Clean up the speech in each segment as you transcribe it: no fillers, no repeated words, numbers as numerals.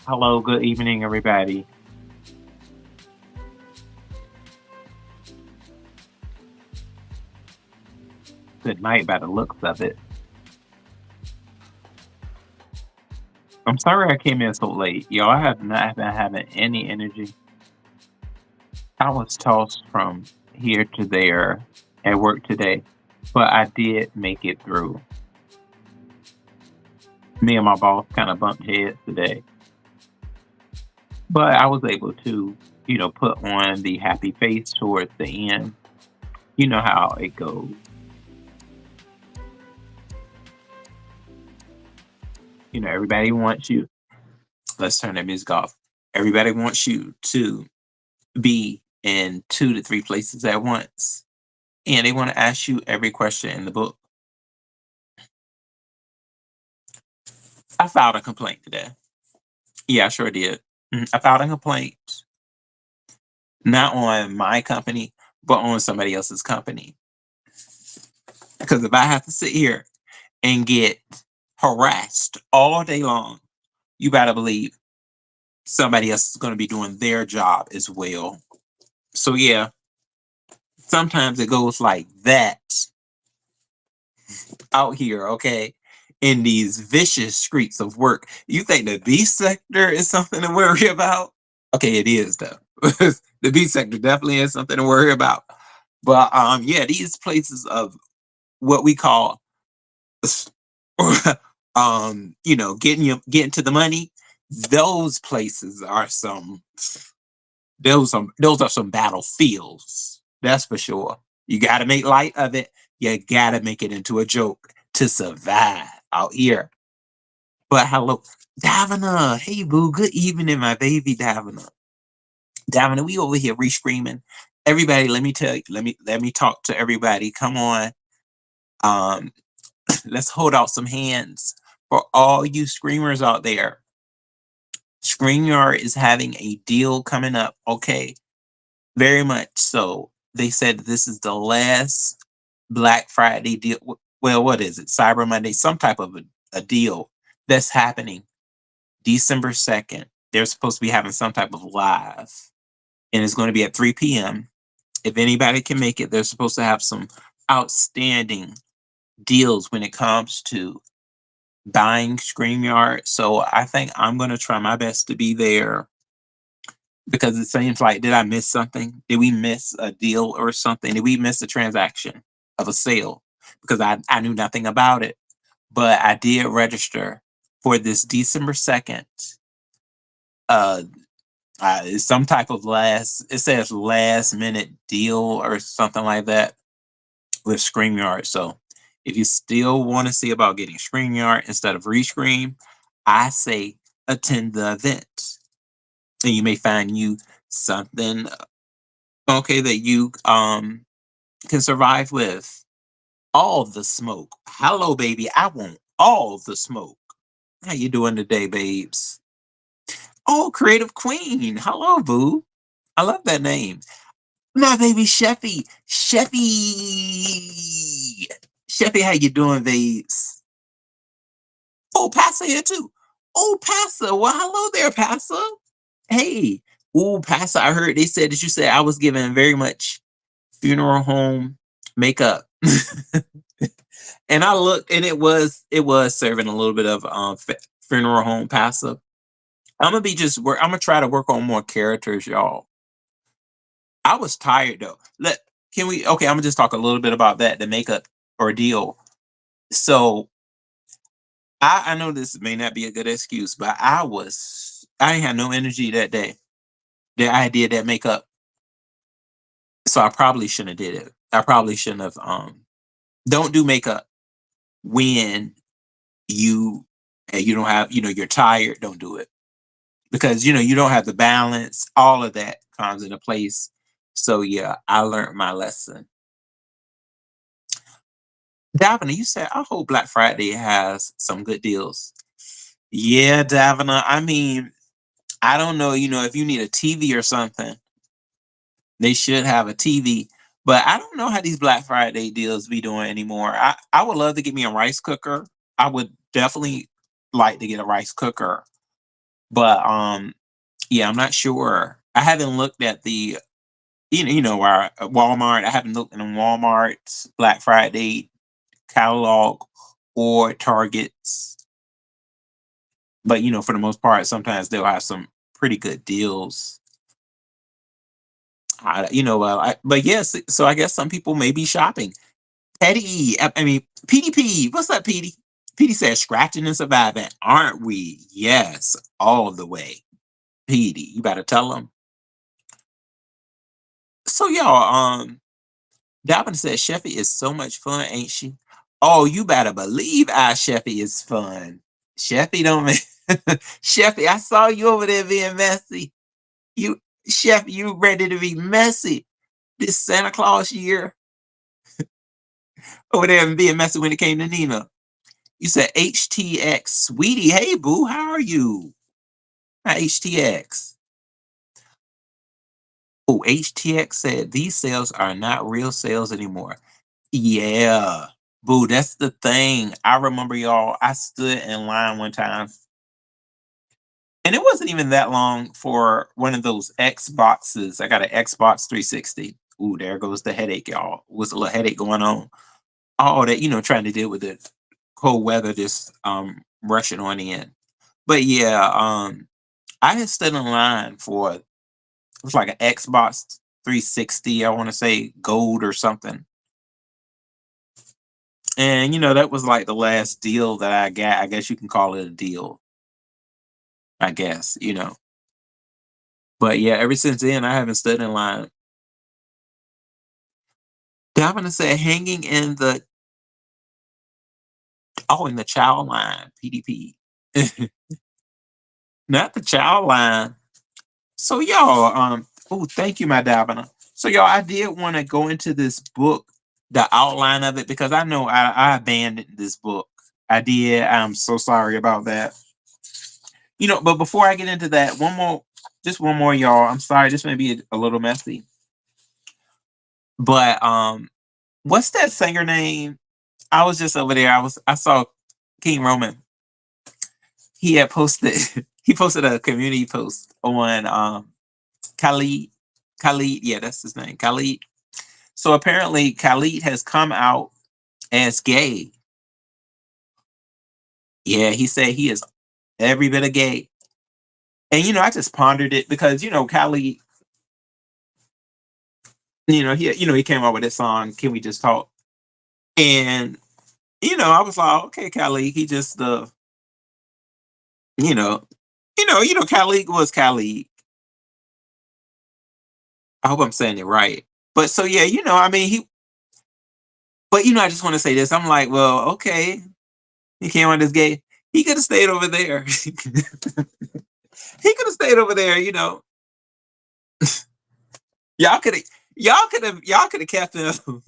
Hello, good evening, everybody. Good night by the looks of it. I'm sorry I came in so late. Yo, I have not been having any energy. I was tossed from here to there at work today, but I did make it through. Me and my boss kind of bumped heads today, but I was able to, put on the happy face towards the end. You know how it goes. Everybody wants you. Let's turn that music off. Everybody wants you to be in 2 to 3 places at once. And they want to ask you every question in the book. I filed a complaint today. Yeah, I sure did. I filed a complaint, not on my company, but on somebody else's company. Because if I have to sit here and get harassed all day long, you better believe somebody else is going to be doing their job as well. So, yeah, sometimes it goes like that out here, okay? In these vicious streets of work. You think the B sector is something to worry about? Okay, it is though. The B sector definitely is something to worry about. But yeah, these places of what we call getting to the money, those places are those are some battlefields. That's for sure. You gotta make light of it. You gotta make it into a joke to survive out here. But hello, Davina. Hey boo, good evening, my baby Davina. Davina, we over here re-screaming. Everybody, let me tell you, let me talk to everybody. Come on. Um, let's hold out some hands for all you screamers out there. StreamYard is having a deal coming up. Okay. Very much so. They said this is the last Black Friday deal. Well, what is it? Cyber Monday, some type of a deal that's happening December 2nd. They're supposed to be having some type of live, and it's going to be at 3 p.m. If anybody can make it, they're supposed to have some outstanding deals when it comes to buying StreamYard. So I think I'm going to try my best to be there because it seems like, did I miss something? Did we miss a deal or something? Did we miss a transaction of a sale? Because I knew nothing about it, but I did register for this December 2nd. Uh, it's some type of it says last minute deal or something like that with StreamYard. So if you still want to see about getting StreamYard instead of Rescream, I say attend the event. And you may find you something okay that you can survive with. All the smoke. Hello, baby. I want all the smoke. How you doing today, babes? Oh, Creative Queen. Hello, boo. I love that name. My baby Sheffy. Sheffy. Sheffy, how you doing, babes? Oh, Passa here too. Oh, Passa. Well, hello there, Passa. Hey. Oh, Passa, I heard they said that you said I was giving very much funeral home makeup. And I looked and it was serving a little bit of funeral home passive. I'm gonna try to work on more characters, y'all. I was tired though. I'm gonna just talk a little bit about that, the makeup ordeal. So I know this may not be a good excuse, but I ain't had no energy that day that I did that makeup. So I probably shouldn't have did it. I probably shouldn't have don't do makeup when you you don't have, you're tired, don't do it. Because you don't have the balance, all of that comes into place. So yeah, I learned my lesson. Davina, you said I hope Black Friday has some good deals. Yeah, Davina. I mean, I don't know, if you need a TV or something, they should have a TV. But I don't know how these Black Friday deals be doing anymore. I would love to get me a rice cooker. I would definitely like to get a rice cooker. But yeah, I'm not sure. I haven't looked at the where Walmart. I haven't looked in Walmart's Black Friday catalog or Target's. But for the most part, sometimes they'll have some pretty good deals. But yes, so I guess some people may be shopping. Petty, I mean, PDP, what's up, PD? PD says, scratching and surviving, aren't we? Yes, all the way. PD, you better tell them. So, y'all, Dobbin says, Sheffy is so much fun, ain't she? Oh, you better believe our Sheffy is fun. Sheffy don't make Sheffy, I saw you over there being messy. You, Chef, you ready to be messy this Santa Claus year over there and being messy when it came to Nina. You said HTX, sweetie. Hey, boo, how are you? Hi, HTX. Oh, HTX said these sales are not real sales anymore. Yeah, boo, that's the thing. I remember y'all, I stood in line one time, and it wasn't even that long for one of those Xboxes. I got an Xbox 360. Ooh, there goes the headache, y'all. Was a little headache going on. All that, trying to deal with the cold weather just rushing on in. But yeah, I had stood in line for it was like an Xbox 360, I want to say gold or something. And that was like the last deal that I got. I guess you can call it a deal. I guess. But yeah, ever since then I haven't stood in line. Davina said hanging in the child line, PDP. Not the child line. So y'all, oh, thank you, my Davina. So y'all, I did want to go into this book, the outline of it, because I know I abandoned this book. I did. I'm so sorry about that. But before I get into that, just one more, y'all. I'm sorry, this may be a little messy. But what's that singer name? I was just over there. I saw King Roman. He had posted he posted a community post on Khalid. Khalid, yeah, that's his name. Khalid. So apparently Khalid has come out as gay. Yeah, he said he is every bit of gay. And I just pondered it because Khalid, he came out with this song, Can We Just Talk? And I was like, okay, Khalid, he just you know, Khalid was Khalid. I hope I'm saying it right. But so yeah, I mean but I just want to say this. I'm like, well, okay, he came out as gay. He could have stayed over there. He could have stayed over there, Y'all could have y'all could have kept him.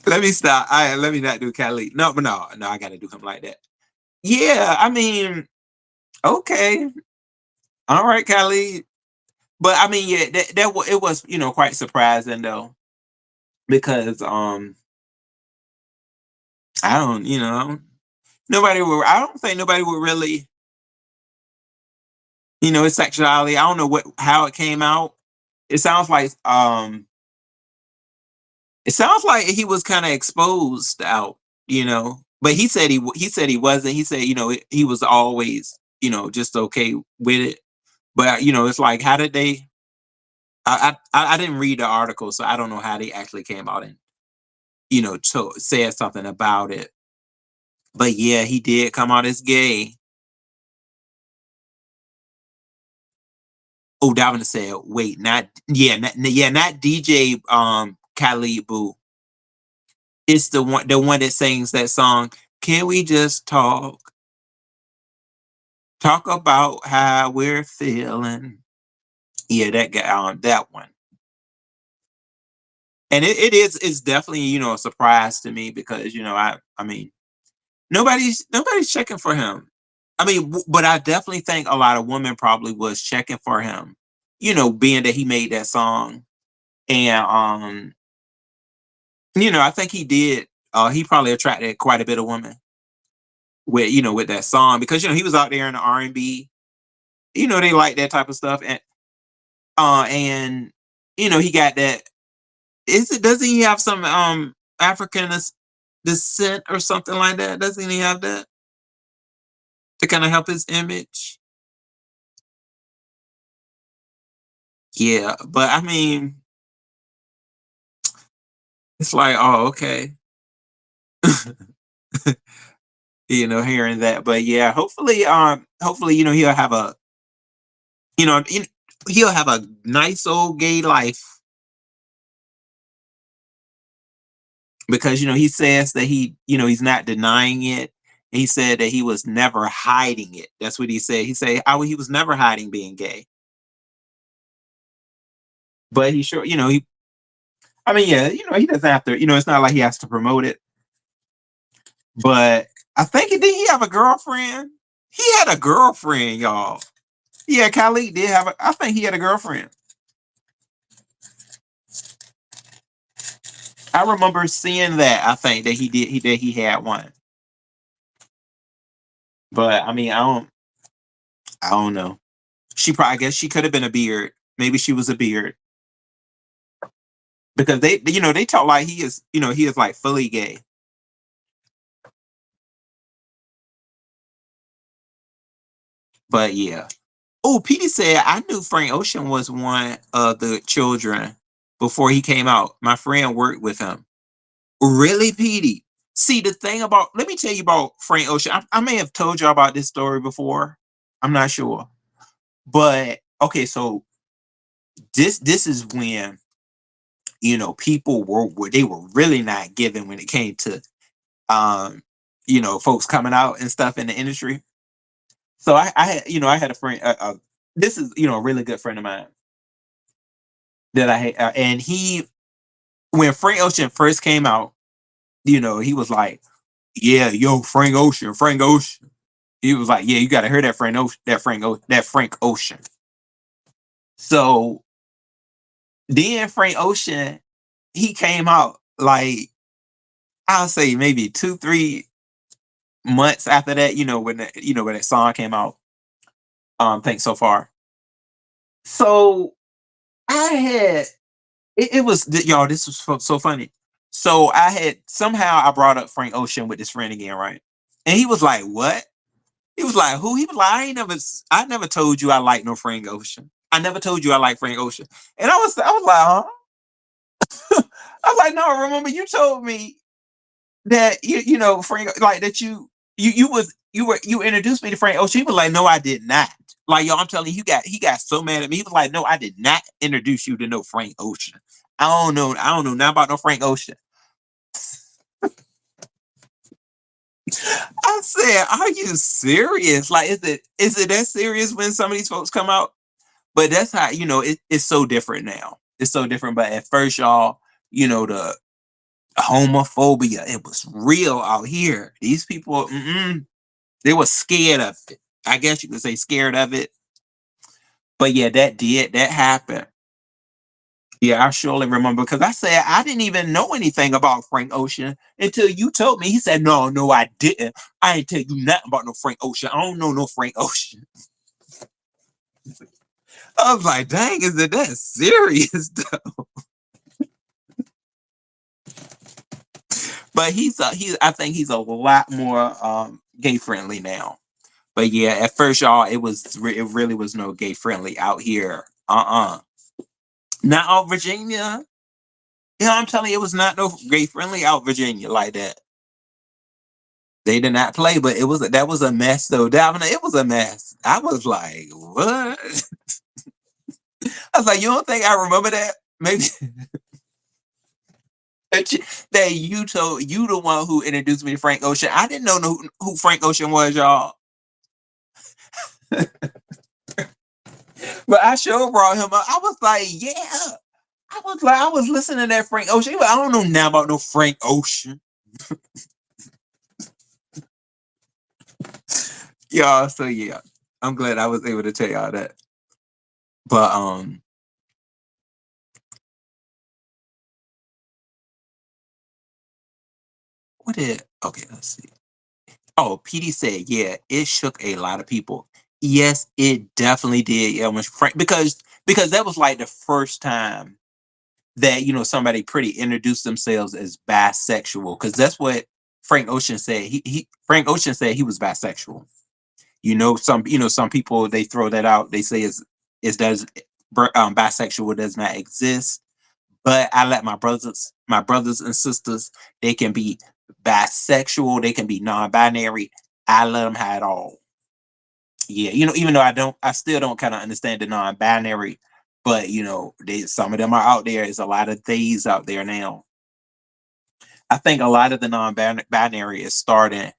Let me stop. Let me not do Khalid. No, but no, I gotta do him like that. Yeah, I mean, okay. All right, Khalid. But I mean, yeah, it was, quite surprising though. Because I don't, I don't think nobody would really, his sexuality. I don't know how it came out. It sounds like um it sounds like he was kind of exposed out, But he said he wasn't. He said, he was always, just okay with it. But it's like how did they I didn't read the article, so I don't know how they actually came out and, said something about it. But yeah, he did come out as gay. Oh, Davina said, wait, not DJ Khalid Boo. It's the one that sings that song. Can we just talk about how we're feeling? Yeah, that guy that one. And it's definitely, a surprise to me because, I mean, nobody's checking for him. I mean, but I definitely think a lot of women probably was checking for him, being that he made that song. And I think he did. He probably attracted quite a bit of women. with with that song because he was out there in the R&B. They like that type of stuff, and he got that. Is it? Doesn't he have some African descent or something like that? Doesn't he have that to kind of help his image? Yeah, but I mean, it's like, oh, okay, hearing that. But yeah, hopefully, he'll have you know, in- he'll have a nice old gay life because he says that he's not denying it. He said that he was never hiding it. That's what he said. He said he was never hiding being gay, but he sure he. I mean, yeah, he doesn't have to. It's not like he has to promote it. But I think did he have a girlfriend? He had a girlfriend, y'all. Yeah, Khalid did have. I think he had a girlfriend. I remember seeing that. I think that he did. He had one. But I mean, I don't know. She probably. I guess she could have been a beard. Maybe she was a beard because they talk like he is like fully gay. But yeah. Oh, Petey said I knew Frank Ocean was one of the children before he came out. My friend worked with him. Really, Petey? See, the thing about let me tell you about Frank Ocean. I may have told you about this story before. I'm not sure, but okay. So this is when people they were really not giving when it came to um folks coming out and stuff in the industry. So I had I had a friend. This is a really good friend of mine that I had, and he when Frank Ocean first came out, he was like, "Yeah, yo, Frank Ocean, Frank Ocean." He was like, "Yeah, you got to hear that Frank Ocean, that Frank Ocean." So then Frank Ocean, he came out like I'll say maybe 2-3 months after that. When that song came out. Thanks so far. So I had it was y'all. This was so funny. So I had somehow I brought up Frank Ocean with this friend again, right? And he was like, "What?" He was like, "Who?" He was like, I never told you I like no Frank Ocean. I never told you I like Frank Ocean." And I was like, "Huh?" I was like, "No, remember you told me that Frank, like that you introduced me to Frank Ocean." He was like, "No, I did not." Like, y'all, I'm telling you, he got so mad at me. He was like, "No, I did not introduce you to no Frank Ocean. I don't know nothing about no Frank Ocean." I said, "Are you serious? Like, is it that serious when some of these folks come out?" But that's how it's so different now. It's so different. But at first, y'all, the homophobia, it was real out here. These people, they were scared of it. I guess you could say scared of it. But yeah, that happened. Yeah, I surely remember because I said I didn't even know anything about Frank Ocean until you told me. He said, "No, no, I didn't. I ain't tell you nothing about no Frank Ocean. I don't know no Frank Ocean." I was like, "Dang, is it that serious?" But I think he's a lot more gay friendly now. But yeah, at first, y'all, it really was no gay friendly out here. Not out Virginia. I'm telling you, it was not no gay friendly out Virginia like that. They did not play, but that was a mess though. It was a mess. I was like, what? I was like, you don't think I remember that? Maybe that you told you the one who introduced me to Frank Ocean. I didn't know who Frank Ocean was, y'all. But I sure brought him up. I was like, yeah. I was listening to that Frank Ocean. But I don't know now about no Frank Ocean. Y'all, so yeah. I'm glad I was able to tell y'all that. But what did okay, let's see. Oh, PD said, yeah, it shook a lot of people. Yes, it definitely did. Yeah, when Frank, because that was like the first time that somebody pretty introduced themselves as bisexual. Because that's what Frank Ocean said. He Frank Ocean said he was bisexual. Some people they throw that out. They say is does bisexual does not exist. But I let my brothers and sisters, they can be bisexual, they can be non-binary. I let them have it all. Yeah, even though I still don't kind of understand the non-binary, but some of them are out there. There's a lot of theys out there now. I think a lot of the non-binary is starting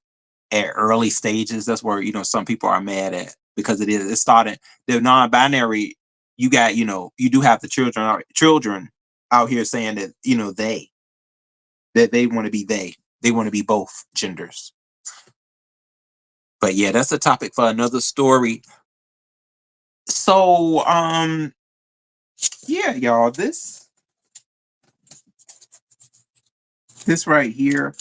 at early stages. That's where some people are mad at because it's starting the non-binary. You do have the children out here saying that they want to be they want to be both genders. But yeah, that's a topic for another story. So yeah, y'all, this right here,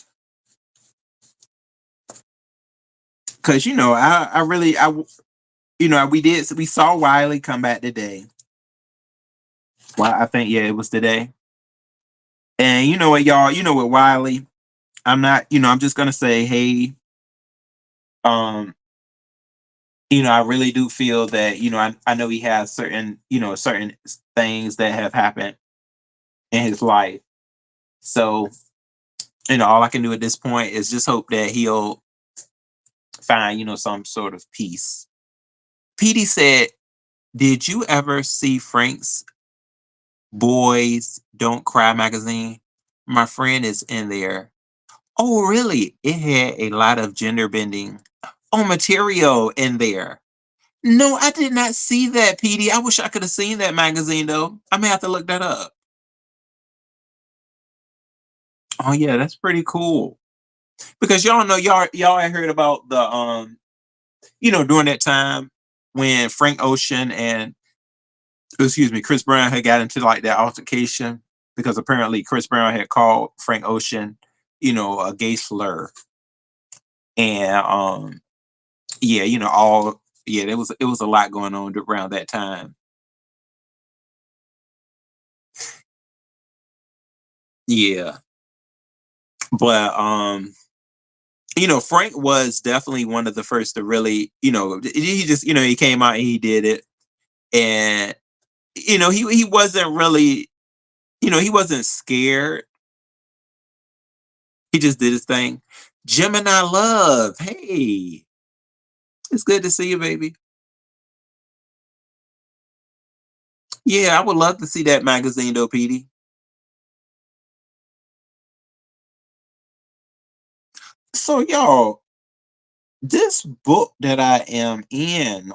because I really we saw Wiley come back today. Well, I think yeah, it was today. And you know what, y'all, with Wiley, I'm not, I'm just gonna say, hey, um, I really do feel that, I know he has certain things that have happened in his life. So, all I can do at this point is just hope that he'll find, some sort of peace. PD said, did you ever see Frank's Boys Don't Cry magazine? My friend is in there. Oh, really? It had a lot of gender bending material in there. No, I did not see that, PD. I wish I could have seen that magazine though. I may have to look that up. Oh yeah, that's pretty cool. Because y'all know y'all had heard about the during that time when Frank Ocean and excuse me, Chris Brown had got into like that altercation because apparently Chris Brown had called Frank Ocean, a gay slur. And yeah, all yeah, it was a lot going on around that time. Yeah. But Frank was definitely one of the first to really, he just, he came out and he did it. And he wasn't really, he wasn't scared. He just did his thing. Gemini Love, hey, it's good to see you, baby. Yeah, I would love to see that magazine though, Petey. So y'all, this book that I am in,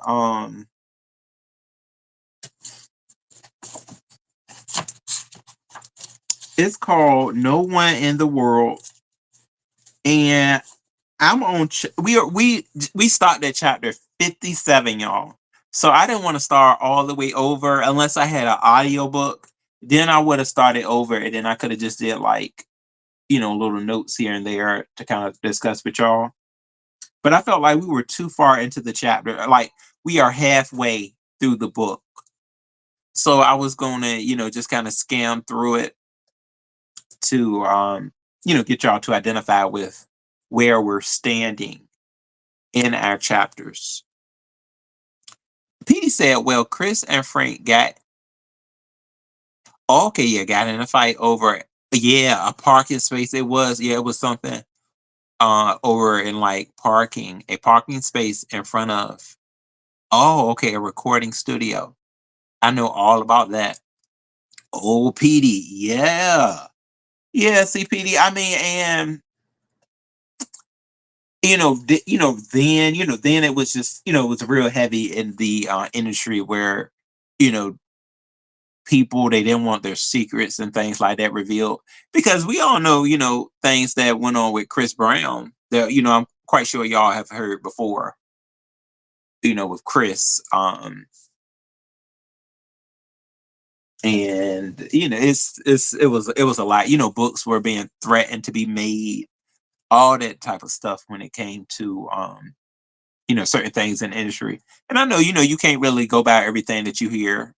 it's called No One in the World, and I'm on. We stopped at chapter 57, y'all. So I didn't want to start all the way over unless I had an audio book. Then I would have started over, and then I could have just did like little notes here and there to kind of discuss with y'all. But I felt like we were too far into the chapter. Like we are halfway through the book, so I was going to just kind of scan through it to get y'all to identify with where we're standing in our chapters. Petey said, well, Chris and Frank okay, yeah, got in a fight over, yeah, a parking space. It was something over in like a parking space in front of, oh, okay, a recording studio. I know all about that. Oh, Petey, yeah. Yeah, see, Petey, I mean, and then it was just it was real heavy in the industry where you know people they didn't want their secrets and things like that revealed because we all know things that went on with Chris Brown that I'm quite sure y'all have heard before with Chris and it was a lot books were being threatened to be made all that type of stuff when it came to certain things in the industry. And I know, you can't really go by everything that you hear,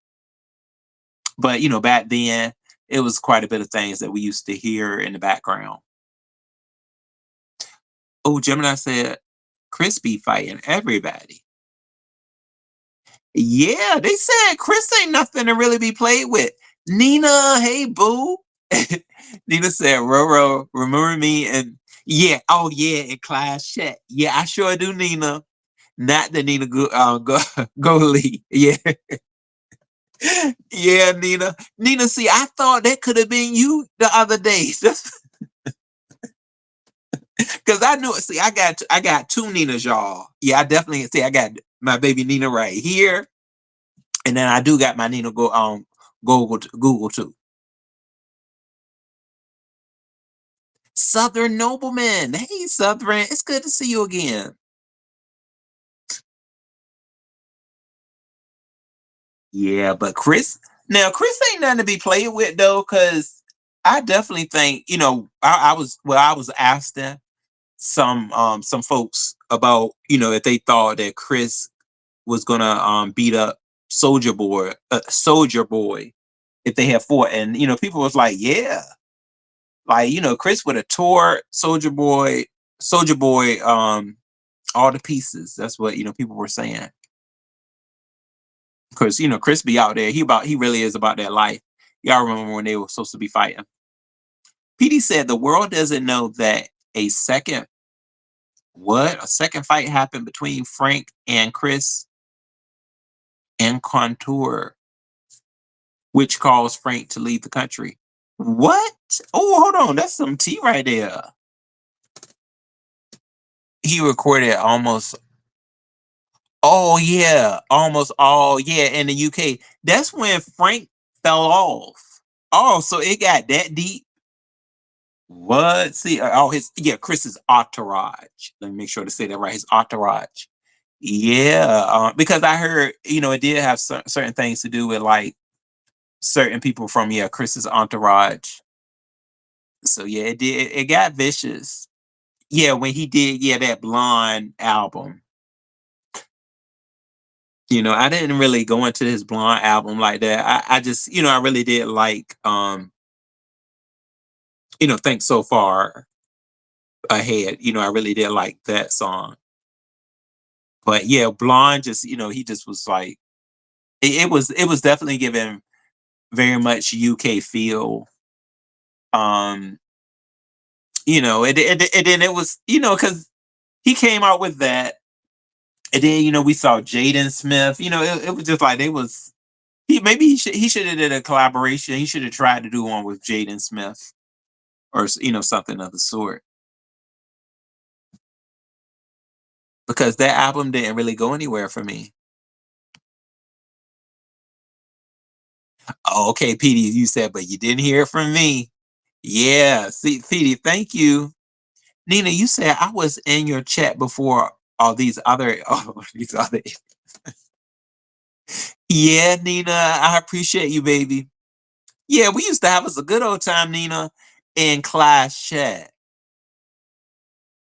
but back then it was quite a bit of things that we used to hear in the background. Oh, Gemini said Chris be fighting everybody. Yeah, they said Chris ain't nothing to really be played with. Nina, hey boo. Nina said, Roro, remember me? And yeah, oh yeah, in class chat. Yeah, I sure do, Nina. Not the Nina Goalie. Yeah. Yeah, Nina. Nina, see, I thought that could have been you the other day. Cause I knew it. See, I got two Ninas, y'all. Yeah, I definitely see I got my baby Nina right here. And then I do got my Nina Google too. Southern Nobleman. Hey Southern, it's good to see you again. Yeah, but Chris ain't nothing to be played with though, because I definitely think, I was asking some folks about, if they thought that Chris was gonna beat up Soldier Boy if they had fought. And people was like, yeah. Like, Chris would have tore Soldier Boy all the pieces. That's what people were saying. Because Chris be out there. He really is about that life. Y'all remember when they were supposed to be fighting? PD said the world doesn't know that a second a second fight happened between Frank and Chris and Contour, which caused Frank to leave the country. What? Oh, hold on. That's some tea right there. He recorded almost Oh yeah, almost all yeah in the UK. That's when Frank fell off. Oh, so it got that deep. What? See, his Chris's entourage. Let me make sure to say that right. His entourage. Yeah, because I heard it did have certain things to do with like certain people from Chris's entourage. So yeah, it did. It got vicious. Yeah, when he did that blonde album. I didn't really go into his blonde album like that. I just, I really did like Think So Far Ahead. I really did like that song. But yeah, blonde just, he just was like it was definitely given very much UK feel. Um, and then it was, because he came out with that. And then, we saw Jaden Smith. It was just like they was he should have did a collaboration. He should have tried to do one with Jaden Smith or something of the sort, because that album didn't really go anywhere for me. Oh, okay, PD, you said, but you didn't hear it from me. Yeah, see, PD, thank you. Nina, you said I was in your chat before all these other these other. Yeah, Nina, I appreciate you, baby. Yeah, we used to have us a good old time, Nina, in class chat.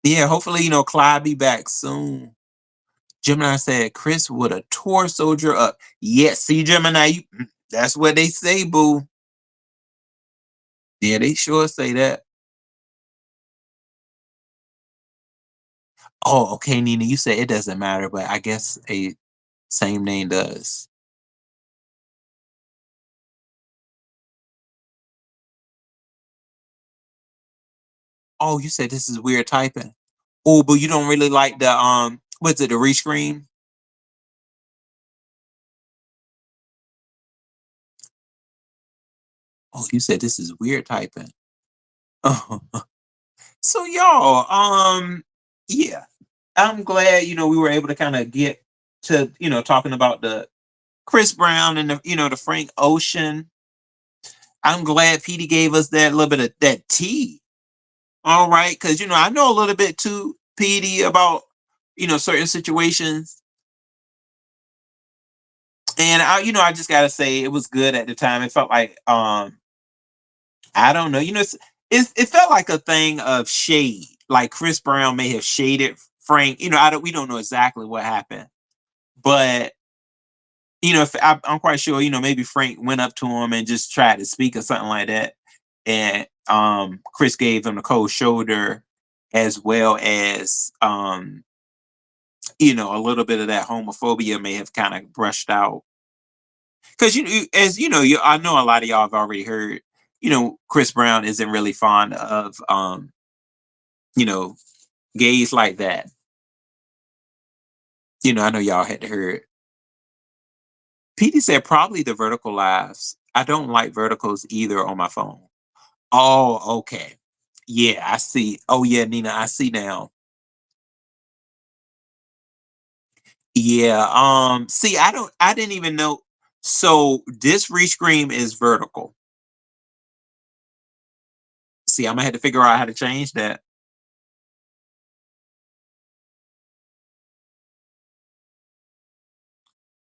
Yeah, hopefully, Clyde be back soon. Gemini said Chris would have tore Soldier up. Yes, see, Gemini, that's what they say, boo. Yeah, they sure say that. Oh, okay, Nina, you said it doesn't matter, but I guess a same name does. Oh, you said this is weird typing. Oh, but you don't really like the what's it, the rescreen? Oh, you said this is weird typing. Oh, so y'all, yeah, I'm glad we were able to kind of get to talking about the Chris Brown and the Frank Ocean. I'm glad Petey gave us that little bit of that tea. All right, because I know a little bit too, Petey, about certain situations, and I just gotta say it was good at the time. It felt like I don't know, it felt like a thing of shade. like Chris Brown may have shaded Frank. I don't. We don't know exactly what happened, but if I'm quite sure, maybe Frank went up to him and just tried to speak or something like that, and Chris gave him the cold shoulder, as well as a little bit of that homophobia may have kind of brushed out. Because as I know a lot of y'all have already heard, Chris Brown isn't really fond of you know, gays like that. I know y'all had to hear it. Petey said probably the vertical lives. I don't like verticals either on my phone. Oh, okay. Yeah, I see. Oh yeah, Nina, I see now. Yeah. See, I didn't even know. So this rescream is vertical. See, I'm gonna have to figure out how to change that.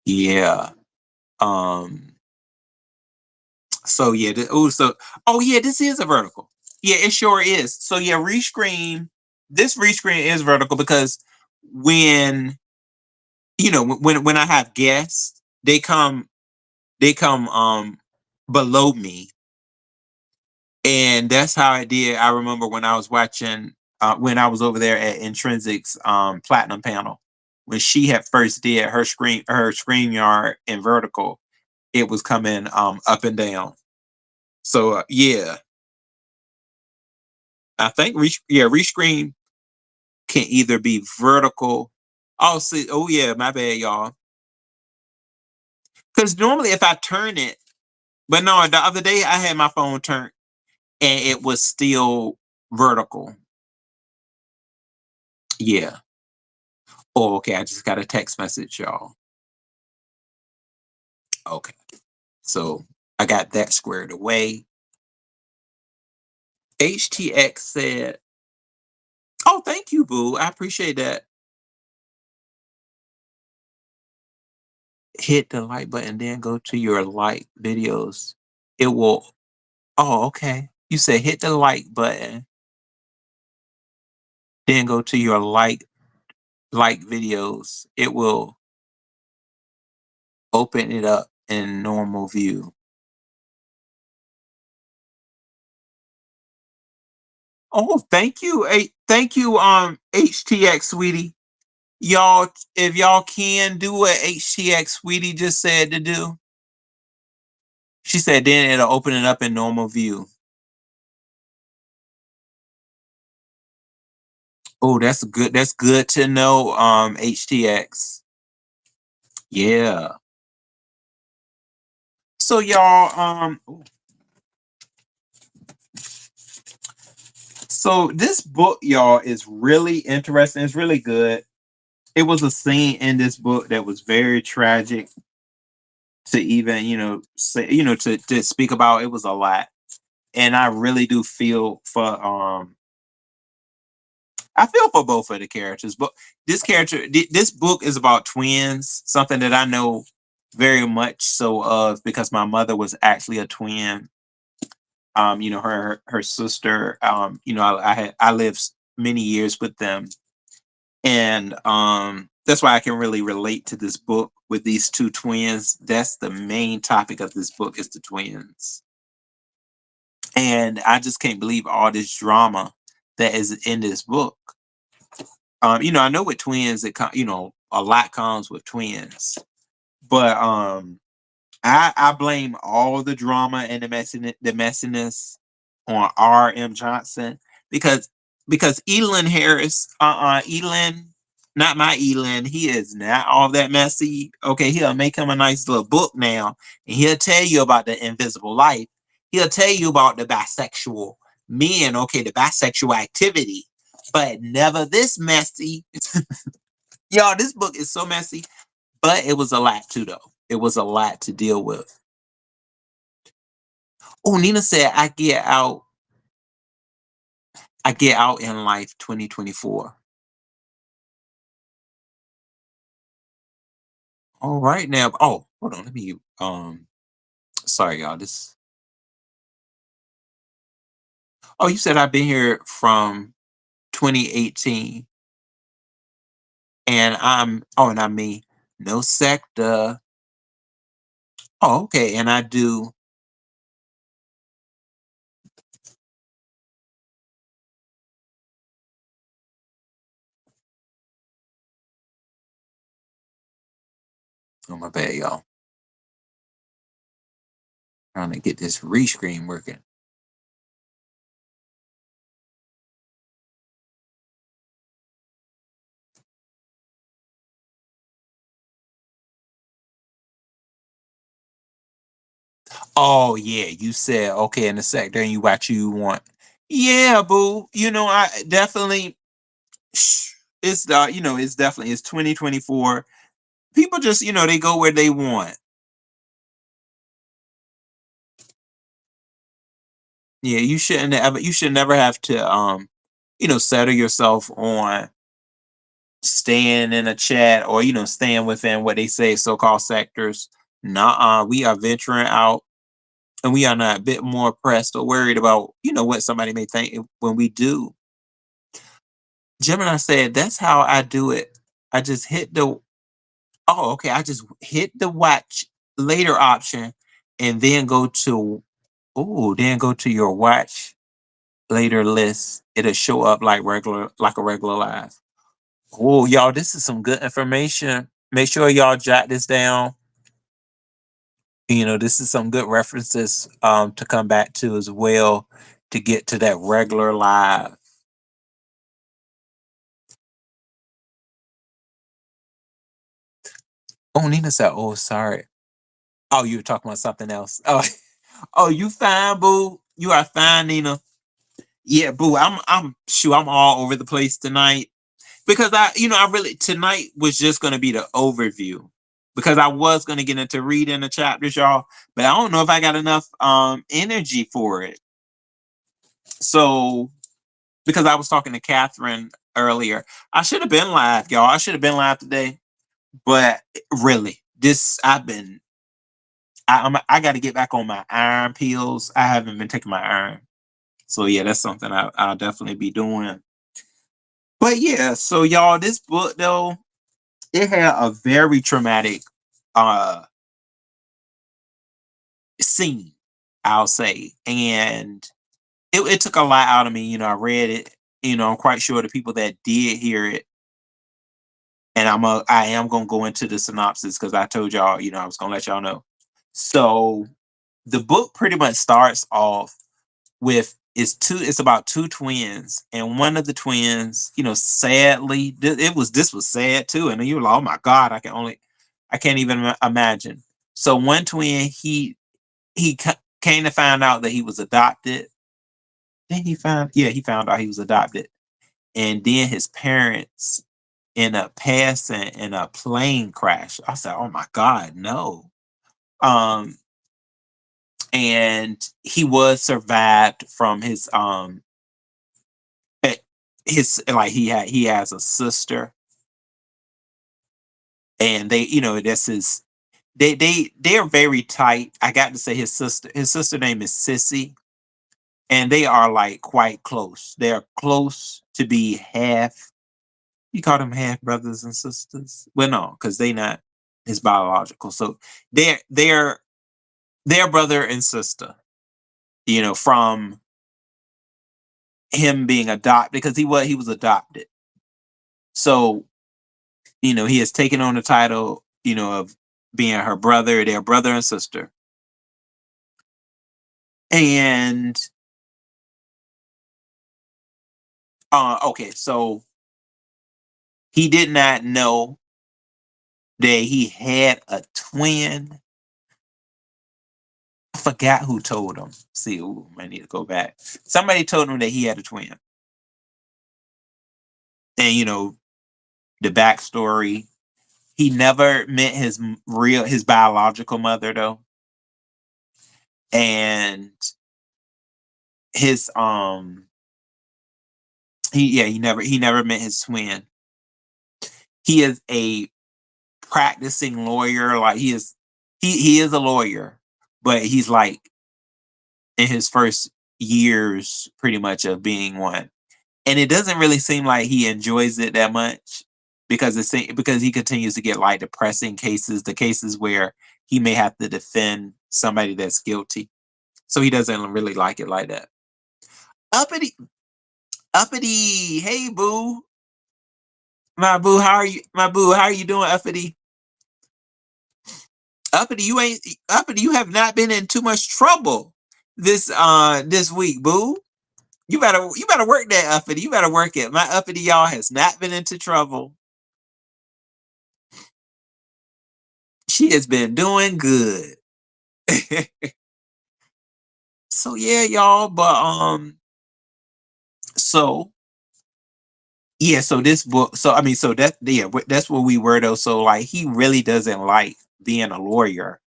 Yeah. Um, so yeah, oh yeah, this is a vertical. Yeah, it sure is. So yeah, rescreen. This rescreen is vertical because when when I have guests, they come below me, and that's how I did. I remember when I was watching when I was over there at Intrinsic's platinum panel when she had first did her screen yard in vertical, it was coming up and down. So yeah, I think rescreen can either be vertical. Oh, see, oh yeah, my bad, y'all. Because normally if I turn it, but no, the other day I had my phone turned and it was still vertical. Yeah. Oh, okay. I just got a text message, y'all. Okay. So I got that squared away. HTX said, "Oh, thank you, boo. I appreciate that. Hit the like button, then go to your like videos. It will." Oh, okay. You said hit the like button, then go to your like videos. It will open it up in normal view. Oh, thank you. Thank you, HTX sweetie. Y'all, if y'all can do what HTX sweetie just said to do, she said then it'll open it up in normal view. Oh, that's good. That's good to know, HTX. Yeah. So y'all, so this book, y'all, is really interesting. It's really good. It was a scene in this book that was very tragic to even, say, to speak about. It was a lot. And I really do feel for I feel for both of the characters, but this book is about twins, something that I know very much so of because my mother was actually a twin. Her sister. I lived many years with them, and that's why I can really relate to this book with these two twins. That's the main topic of this book is the twins, and I just can't believe all this drama that is in this book. I know with twins, a lot comes with twins, but I blame all the drama and the messiness on R.M. Johnson because Elin Harris, Elin, not my Elin, he is not all that messy. Okay, he'll make him a nice little book now, and he'll tell you about the invisible life. He'll tell you about the bisexual men, okay, the bisexual activity, but never this messy. Y'all, this book is so messy, but it was a lot too, though. It was a lot to deal with. Oh, Nina said, I get out in life 2024. All right now. Oh, hold on. Let me sorry y'all. This Oh, you said I've been here from 2018. And not me. No sector. Oh, okay. And I do, oh my bad, y'all. Trying to get this rescreen working. Oh yeah, you said okay in the sector and you watch who you want. Yeah, boo. I definitely it's it's definitely it's 2024. People just, they go where they want. Yeah, you should never have to settle yourself on staying in a chat or staying within what they say so-called sectors. Nah, we are venturing out and we are not a bit more pressed or worried about what somebody may think when we do. Gemini said that's how I do it. I just hit the oh okay, I just hit the watch later option and then go to your watch later list. It'll show up like a regular live. Oh, y'all, this is some good information. Make sure y'all jot this down. This is some good references to come back to as well to get to that regular live. Oh, Nina said, "Oh, sorry. Oh, you were talking about something else. Oh, oh, you fine, boo. You are fine, Nina. Yeah, boo. I'm all over the place tonight because I really tonight was just gonna be the overview because I was gonna get into reading the chapters, y'all, but I don't know if I got enough energy for it. So because I was talking to Catherine earlier, I should have been live, y'all. I should have been live today, but really, this I've been. I got to get back on my iron pills. I haven't been taking my iron, so yeah, that's something I'll definitely be doing. But yeah, so y'all, this book though, it had a very traumatic uh scene, I'll say. And it took a lot out of me. I read it. I'm quite sure the people that did hear it, and I am gonna go into the synopsis because I told y'all, I was gonna let y'all know. So the book pretty much starts off with it's about two twins, and one of the twins, sadly, this was sad too, and you were like, oh my god, I can't even imagine. So one twin, came to find out that he was adopted. Then he found out he was adopted, and then his parents end up passing in a plane crash. I said, oh my god, no. Um, and he was survived from eh, his like he has a sister, and that's his they're very tight. I got to say his sister name is Sissy, and they are like quite close. They're close to be half. You call them half brothers and sisters? Well, no, because they not his biological. So they're brother and sister. From him being adopted because he was adopted. So he has taken on the title of being her brother. They're brother and sister. And okay, so he did not know that he had a twin. I forgot who told him. See, ooh, I need to go back. Somebody told him that he had a twin. And the backstory. He never met his biological mother though. And his he never met his twin. He is a practicing lawyer. Like he is a lawyer, but he's like in his first years pretty much of being one. and it doesn't really seem like he enjoys it that much because he continues to get like depressing cases, the cases where he may have to defend somebody that's guilty. So he doesn't really like it like that. Uppity, uppity, hey boo, my boo, how are you? My boo, how are you doing, uppity? Uppity, you ain't uppity. You have not been in too much trouble this week, boo. You better work that uppity. You better work it. My uppity y'all has not been into trouble. She has been doing good. So yeah, y'all. But so yeah, so this book. So I mean, so that yeah, that's where we were though. So like, he really doesn't like being a lawyer.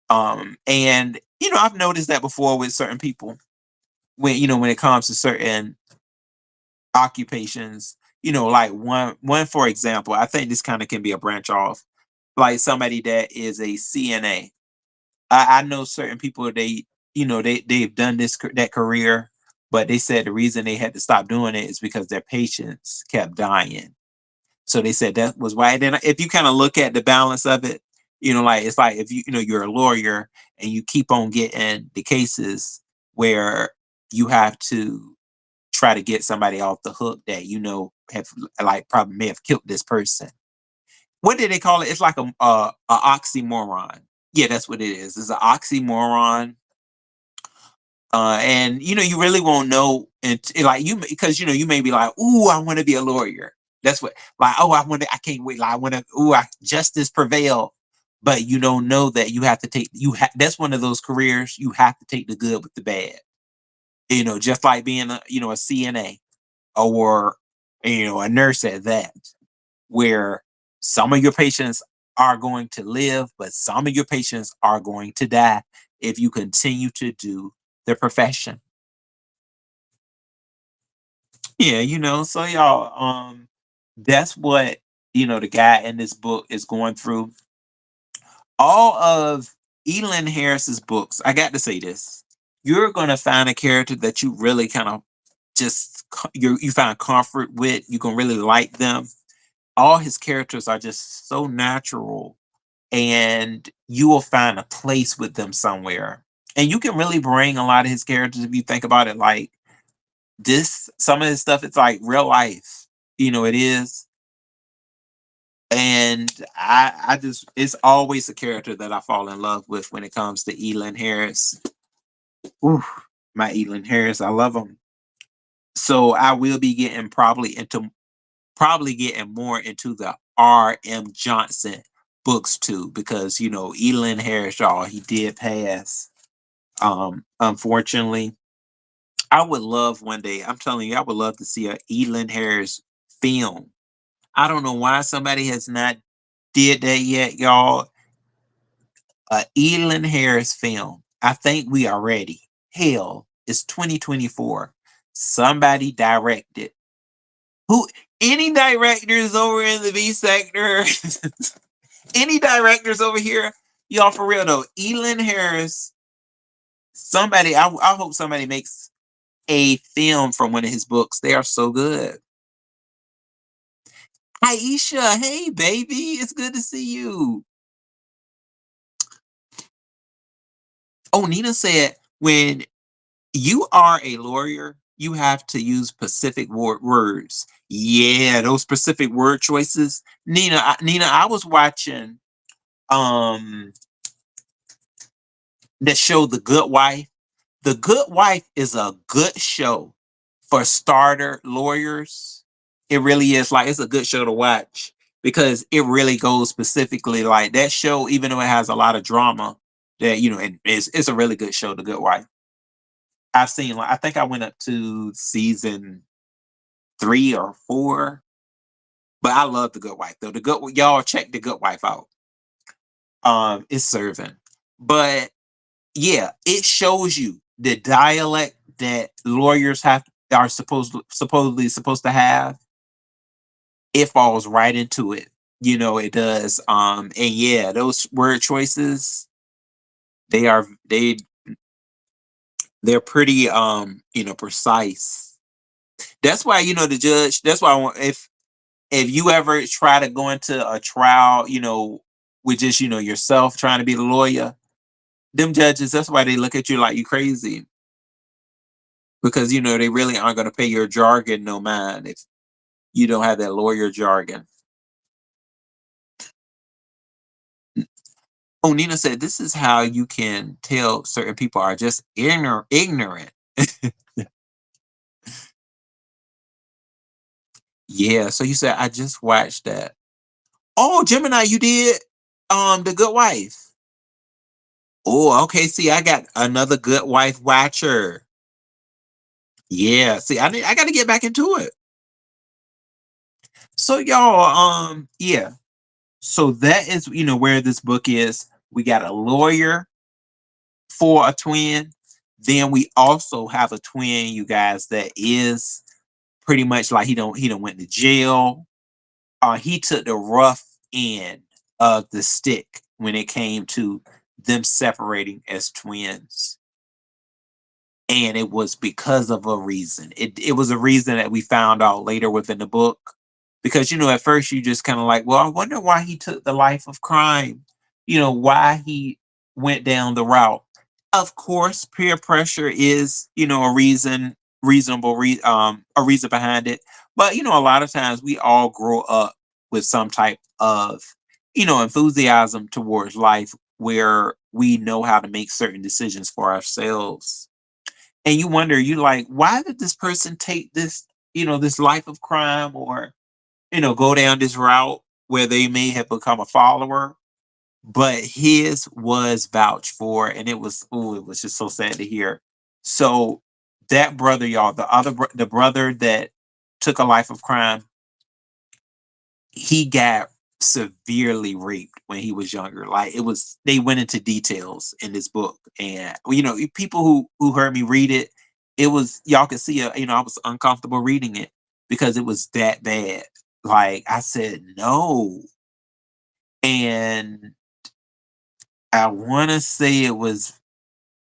And I've noticed that before with certain people when when it comes to certain occupations. Like one for example, I think this kind of can be a branch off, like somebody that is a CNA. I know certain people, they've done that career, but they said the reason they had to stop doing it is because their patients kept dying. So they said that was why. Then if you kind of look at the balance of it, like it's like if you're a lawyer and you keep on getting the cases where you have to try to get somebody off the hook that have like probably may have killed this person. What did they call it? It's like a oxymoron. Yeah, that's what it is. It's an oxymoron. And you really won't know, and like you, because you may be like, "Ooh, I want to be a lawyer." That's what, like, "Oh, I can't wait. Like, I want to. Ooh, justice prevail." But you don't know that you have to take. That's one of those careers you have to take the good with the bad. Just like being a CNA or a nurse at that, where some of your patients are going to live, but some of your patients are going to die if you continue to do the profession. Yeah, so y'all, that's what, the guy in this book is going through. All of Elin Harris's books, I got to say this, you're going to find a character that you really kind of you find comfort with. You can really like them. All his characters are just so natural, and you will find a place with them somewhere. And you can really bring a lot of his characters, if you think about it, like some of his stuff, it's like real life. It is. And I just, it's always a character that I fall in love with when it comes to Elin Harris. Ooh, my Elin Harris, I love him. So I will be getting probably getting more into the R.M. Johnson books too, because Elin Harris, y'all, he did pass. Unfortunately, I would love one day. I'm telling you, I would love to see a Elin Harris film. I don't know why somebody has not did that yet, y'all. A Elin Harris film. I think we are ready. Hell, it's 2024. Somebody directed. Who? Any directors over in the B sector? Any directors over here? Y'all, for real though, Elin Harris. Somebody, I hope somebody makes a film from one of his books. They are so good. Aisha, hey baby, it's good to see you. Oh, Nina said when you are a lawyer, you have to use specific words. Yeah, those specific word choices. Nina, I was watching um the show The Good Wife. The Good Wife is a good show for starter lawyers. It really is, like, it's a good show to watch because it really goes specifically like that show, even though it has a lot of drama, that it's a really good show, The Good Wife. I've seen, like, I think I went up to season 3 or 4, but I love The Good Wife though. Y'all check The Good Wife out. It's serving. But yeah, it shows you the dialect that lawyers are supposedly supposed to have. It falls right into it. It does. And yeah, those word choices, they are they're pretty precise. That's why the judge. That's why if you ever try to go into a trial, with just yourself trying to be the lawyer, them judges. That's why they look at you like you crazy because they really aren't going to pay your jargon no mind if you don't have that lawyer jargon. Oh, Nina said this is how you can tell certain people are just ignorant. Yeah. So you said I just watched that. Oh, Gemini, you did The Good Wife. Oh, okay. See, I got another Good Wife watcher. Yeah. See, I got to get back into it. So y'all, yeah. So that is where this book is. We got a lawyer for a twin. Then we also have a twin, you guys, that is pretty much like he don't went to jail. He took the rough end of the stick when it came to them separating as twins. And it was because of a reason. It was a reason that we found out later within the book. Because at first you just kind of like, well, I wonder why he took the life of crime. Why he went down the route. Of course, peer pressure is, a a reason behind it. But a lot of times we all grow up with some type of, enthusiasm towards life where we know how to make certain decisions for ourselves. And you wonder, you like, why did this person take this, this life of crime or, go down this route where they may have become a follower? But his was vouched for, and it was just so sad to hear. So that brother, y'all, the brother that took a life of crime, he got severely raped when he was younger. Like, it was, they went into details in this book, and people who heard me read it, it was, y'all could see, I was uncomfortable reading it because it was that bad. Like, I said no, and I want to say it was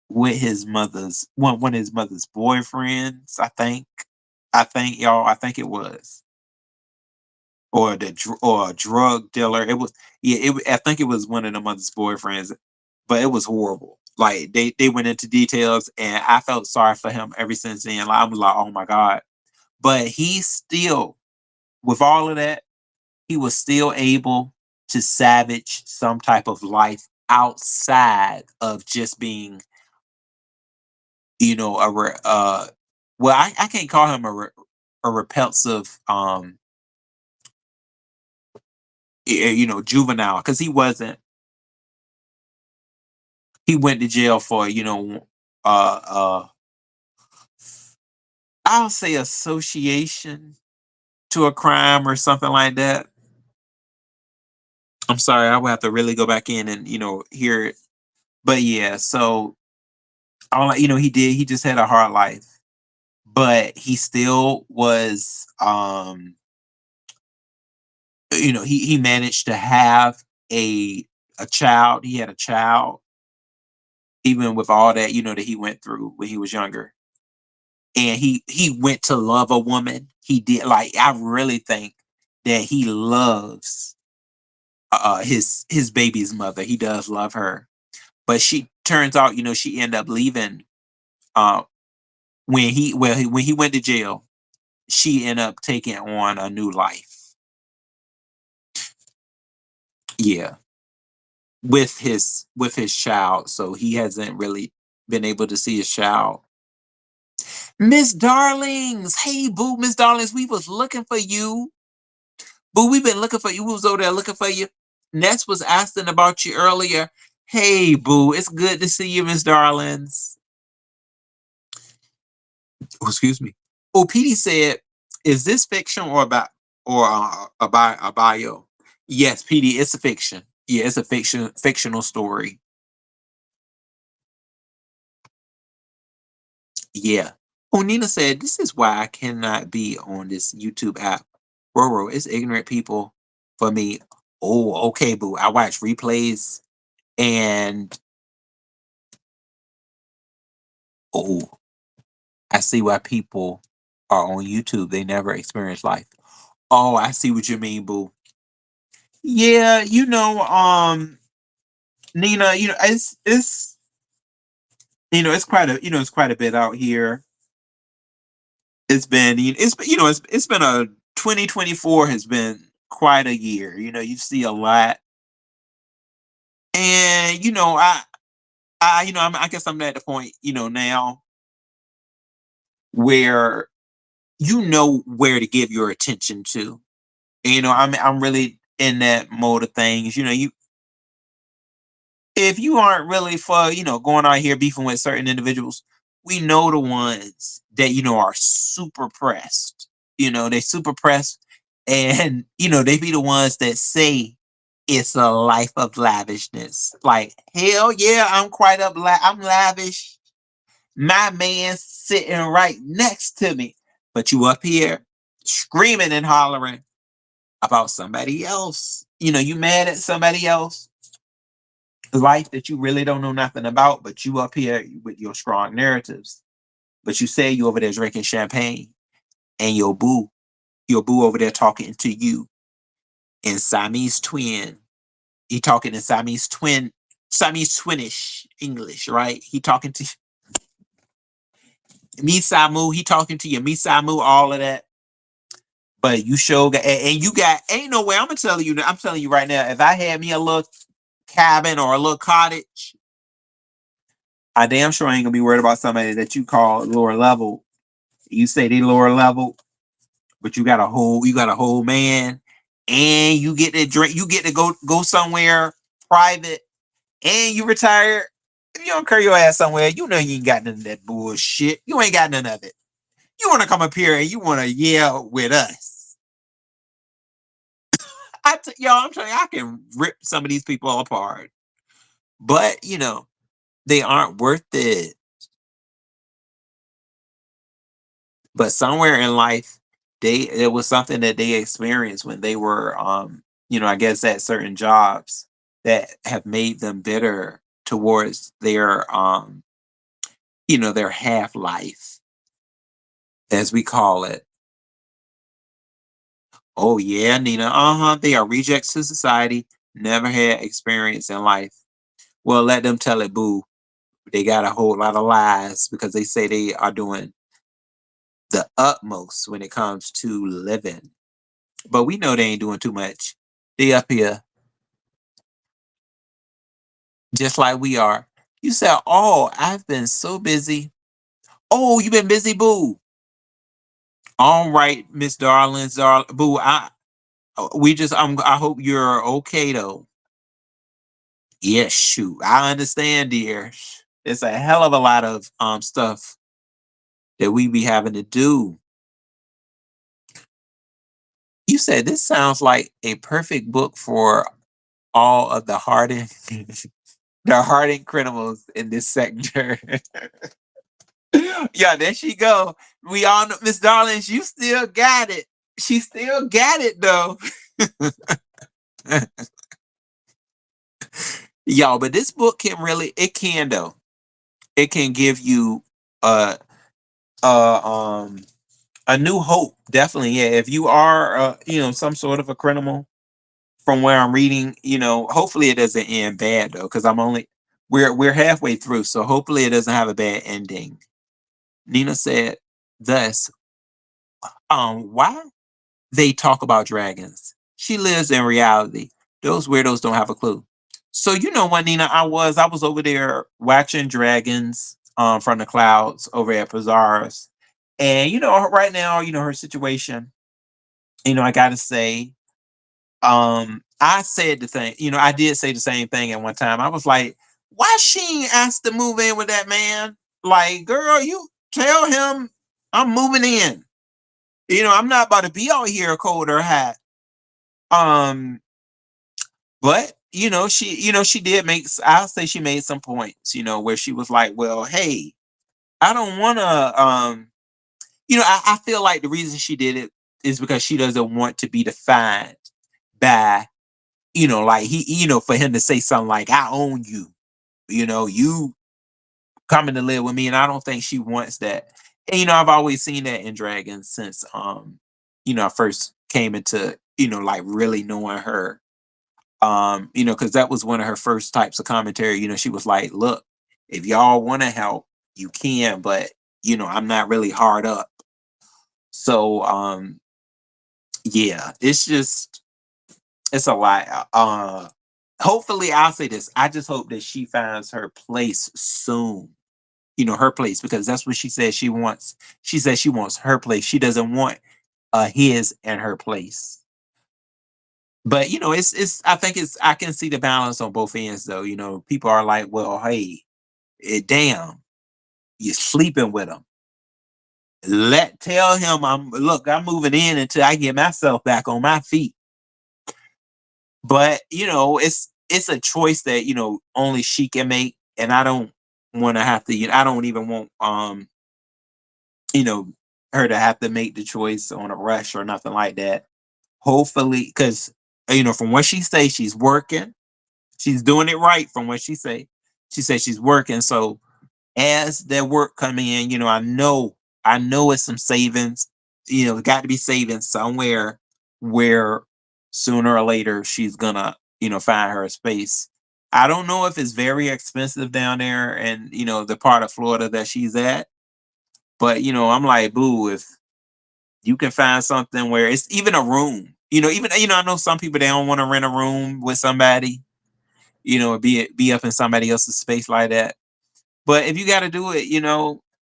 with his mother's one of his mother's boyfriends. I think y'all. I think it was, or or a drug dealer. It was, yeah. I think it was one of the mother's boyfriends, but it was horrible. Like, they went into details, and I felt sorry for him ever since then. Like, I was like, oh my god. But he still, with all of that, he was still able to savage some type of life outside of just being, a well, I can't call him a repulsive, juvenile, because he wasn't. He went to jail for, I'll say association to a crime or something like that. I'm sorry, I would have to really go back in and hear it. But yeah, so all he just had a hard life, but he still was, he managed to have a child. He had a child even with all that, that he went through when he was younger. And he went to love a woman. He did, like, I really think that he loves his baby's mother. He does love her. But she turns out, she ended up leaving uh when he went to jail. She ended up taking on a new life. Yeah. With his child. So he hasn't really been able to see his child. Miss Darlings, hey boo, Miss Darlings, we was looking for you. Boo, we've been looking for you. We was over there looking for you. Ness was asking about you earlier. Hey boo, it's good to see you, Miss Darlings. Oh, excuse me. Oh, Petey said, "Is this fiction or about or a bio?" Yes, Petey, it's a fiction. Yeah, it's a fictional story. Yeah. Oh, Nina said, "This is why I cannot be on this YouTube app. Roro, it's ignorant people for me." Oh, okay, boo. I watch replays and oh, I see why people. are on YouTube. They never experience life. Oh, I see what you mean, boo. Yeah, Nina, it's quite a it's quite a bit out here. It's been a 2024 has been quite a year. You see a lot, and I guess I'm at the point now where you know where to give your attention to. I'm really in that mode of things. You if you aren't really for going out here beefing with certain individuals, we know the ones that are super pressed. They super pressed, and they be the ones that say it's a life of lavishness. Like, hell yeah, I'm lavish. My man sitting right next to me, but you up here screaming and hollering about somebody else. You mad at somebody else life that you really don't know nothing about, but you up here with your strong narratives. But you say you over there drinking champagne, and your boo over there talking to you in Siamese twin. He talking in Siamese twinish English, right? He talking to me Samu. He talking to you, me Samu, all of that. But you show and you got ain't no way. I'm telling you right now. If I had me a little cabin or a little cottage, I damn sure ain't gonna be worried about somebody that you call lower level. You say they lower level, but you got a whole man, and you get to drink. You get to go somewhere private, and you retire. If you don't carry your ass somewhere, you ain't got none of that bullshit. You ain't got none of it. You want to come up here and you want to yell with us. I'm telling you, I can rip some of these people apart, but they aren't worth it. But somewhere in life, it was something that they experienced when they were, I guess at certain jobs that have made them bitter towards their half life, as we call it. Oh yeah, Nina. They are rejects to society. Never had experience in life. Well, let them tell it, boo. They got a whole lot of lies because they say they are doing the utmost when it comes to living. But we know they ain't doing too much. They up here just like we are. You said, "Oh, I've been so busy." Oh, you been busy, boo. All right, Miss Darling's boo. I hope you're okay though. Yes, shoot. I understand, dear. It's a hell of a lot of stuff that we be having to do. You said this sounds like a perfect book for all of the hardened the hardened criminals in this sector. Yeah, there she go. We all know Miss Darlings, you still got it. She still got it though. Y'all, but this book can really it can though. It can give you a a a new hope. Definitely. Yeah. If you are some sort of a criminal from where I'm reading, hopefully it doesn't end bad though, because we're halfway through, so hopefully it doesn't have a bad ending. Nina said, thus, why they talk about dragons. She lives in reality. Those weirdos don't have a clue. So you know what, Nina, I was over there watching dragons from the clouds over at Pizarro's. And right now, her situation, I gotta say, I said the thing, I did say the same thing at one time. I was like, why she ain't asked to move in with that man? Like, girl, you tell him I'm moving in. I'm not about to be out here cold or hot. Um, but she did I'll say she made some points, where she was like, well, hey, I don't wanna I feel like the reason she did it is because she doesn't want to be defined by, like for him to say something like, I own you, you coming to live with me. And I don't think she wants that. And, I've always seen that in dragons since I first came into, like really knowing her. Because that was one of her first types of commentary. She was like, look, if y'all want to help, you can, but I'm not really hard up. So yeah, it's a lot. Hopefully I'll say this. I just hope that she finds her place soon. Her place, because that's what she said she wants. She says she wants her place. She doesn't want his and her place. But it's I think I can see the balance on both ends though. People are like, well, hey, damn, you're sleeping with him. Tell him I'm moving in until I get myself back on my feet. But it's a choice that only she can make, and I don't want to have to. I don't even want you know her to have to make the choice on a rush or nothing like that. Hopefully, because from what she say, she's working. She's doing it right from what she said she's working. So as their work coming in, I know it's some savings. Got to be savings somewhere where sooner or later she's gonna, find her a space. I don't know if it's very expensive down there and the part of Florida that she's at, but I'm like, boo, if you can find something where it's even a room, even I know some people they don't want to rent a room with somebody, be up in somebody else's space like that. But if you got to do it,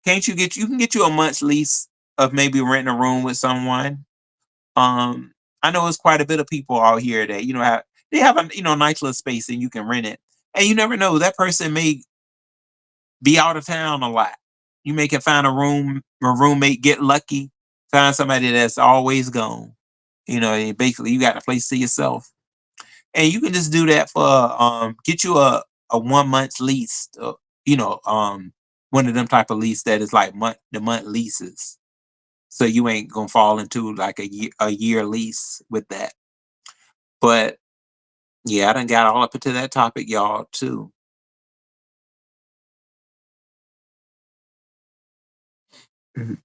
can't you can get you a month's lease of maybe renting a room with someone. I know it's quite a bit of people out here that they have a nice little space and you can rent it, and you never know that person may be out of town a lot. You may can find a roommate, get lucky, find somebody that's always gone. And basically you got a place to yourself, and you can just do that for get you a 1 month lease. One of them type of lease that is like month leases. So you ain't gonna fall into like a year lease with that. But yeah, I done got all up into that topic, y'all, too. Mhm.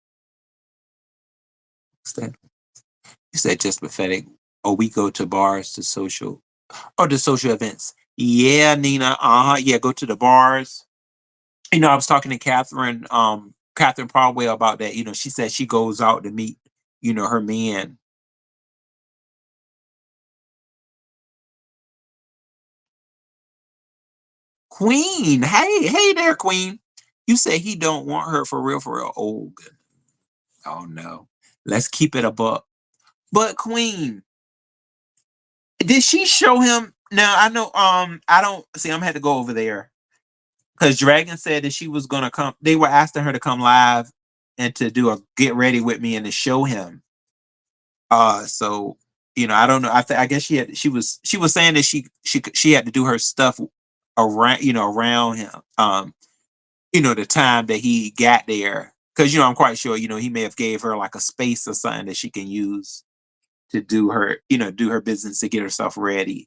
Said- You said just pathetic. Oh, we go to bars to social to social events. Yeah, Nina. Yeah, go to the bars. I was talking to Catherine Parwell about that. She said she goes out to meet, her man. Queen. Hey there, Queen. You say he don't want her for real, for real. Oh, oh no. Let's keep it a buck. But Queen, did she show him? Now I know. I don't see. I'm had to go over there because Dragon said that she was gonna come. They were asking her to come live and to do a get ready with me and to show him. So I don't know. I guess she was saying that she had to do her stuff around around him. The time that he got there, because I'm quite sure he may have gave her like a space or something that she can use to do her business to get herself ready.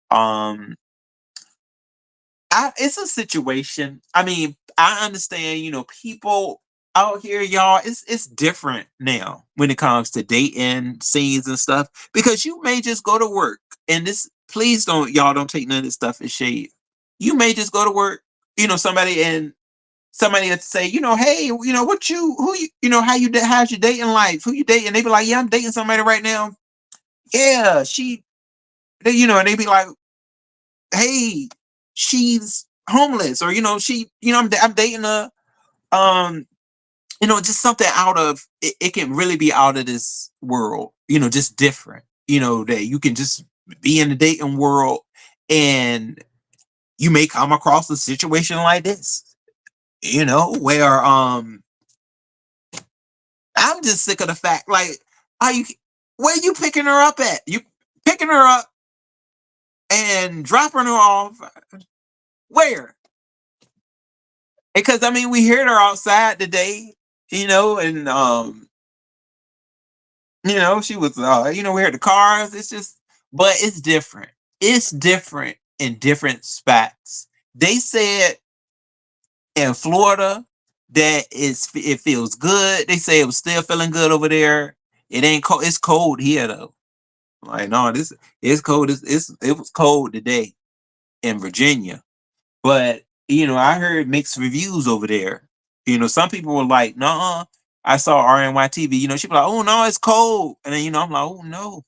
Um, it's a situation. I mean, I understand. People out here, y'all. It's different now when it comes to dating scenes and stuff because you may just go to work and this. Please don't take none of this stuff as shade. You may just go to work. Somebody would say, hey, what who how's your dating life? Who you dating? They be like, yeah, I'm dating somebody right now. Yeah, and they be like, hey, she's homeless, or I'm dating a just something out of it can really be out of this world, just different, that you can just be in the dating world and you may come across a situation like this, where I'm just sick of the fact, like, are you where you picking her up at? You picking her up and dropping her off where? Because I mean, we heard her outside today, and she was, we heard the cars. It's just, but it's different. It's different in different spots. They said in Florida, that it feels good. They say it was still feeling good over there. It ain't cold. It's cold here though. Like no, this it's cold. It was cold today in Virginia, but I heard mixed reviews over there. Some people were like, "No, I saw RNYTV." She was like, "Oh no, it's cold," and then I'm like, "Oh no."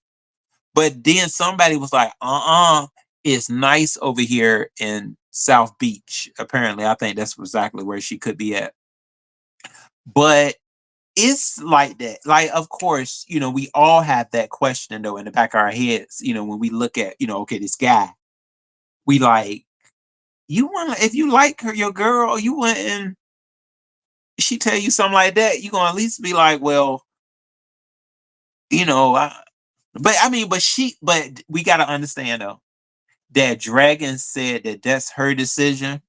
But then somebody was like, it's nice over here in South Beach. Apparently, I think that's exactly where she could be at. But it's like that. Like, of course, we all have that question though in the back of our heads, when we look at, okay, this guy, we like, you want to, if you like her, your girl, you want, and she tell you something like that, you gonna at least be like, well, you know, I, but I mean, but we gotta understand though that Dragon said that that's her decision.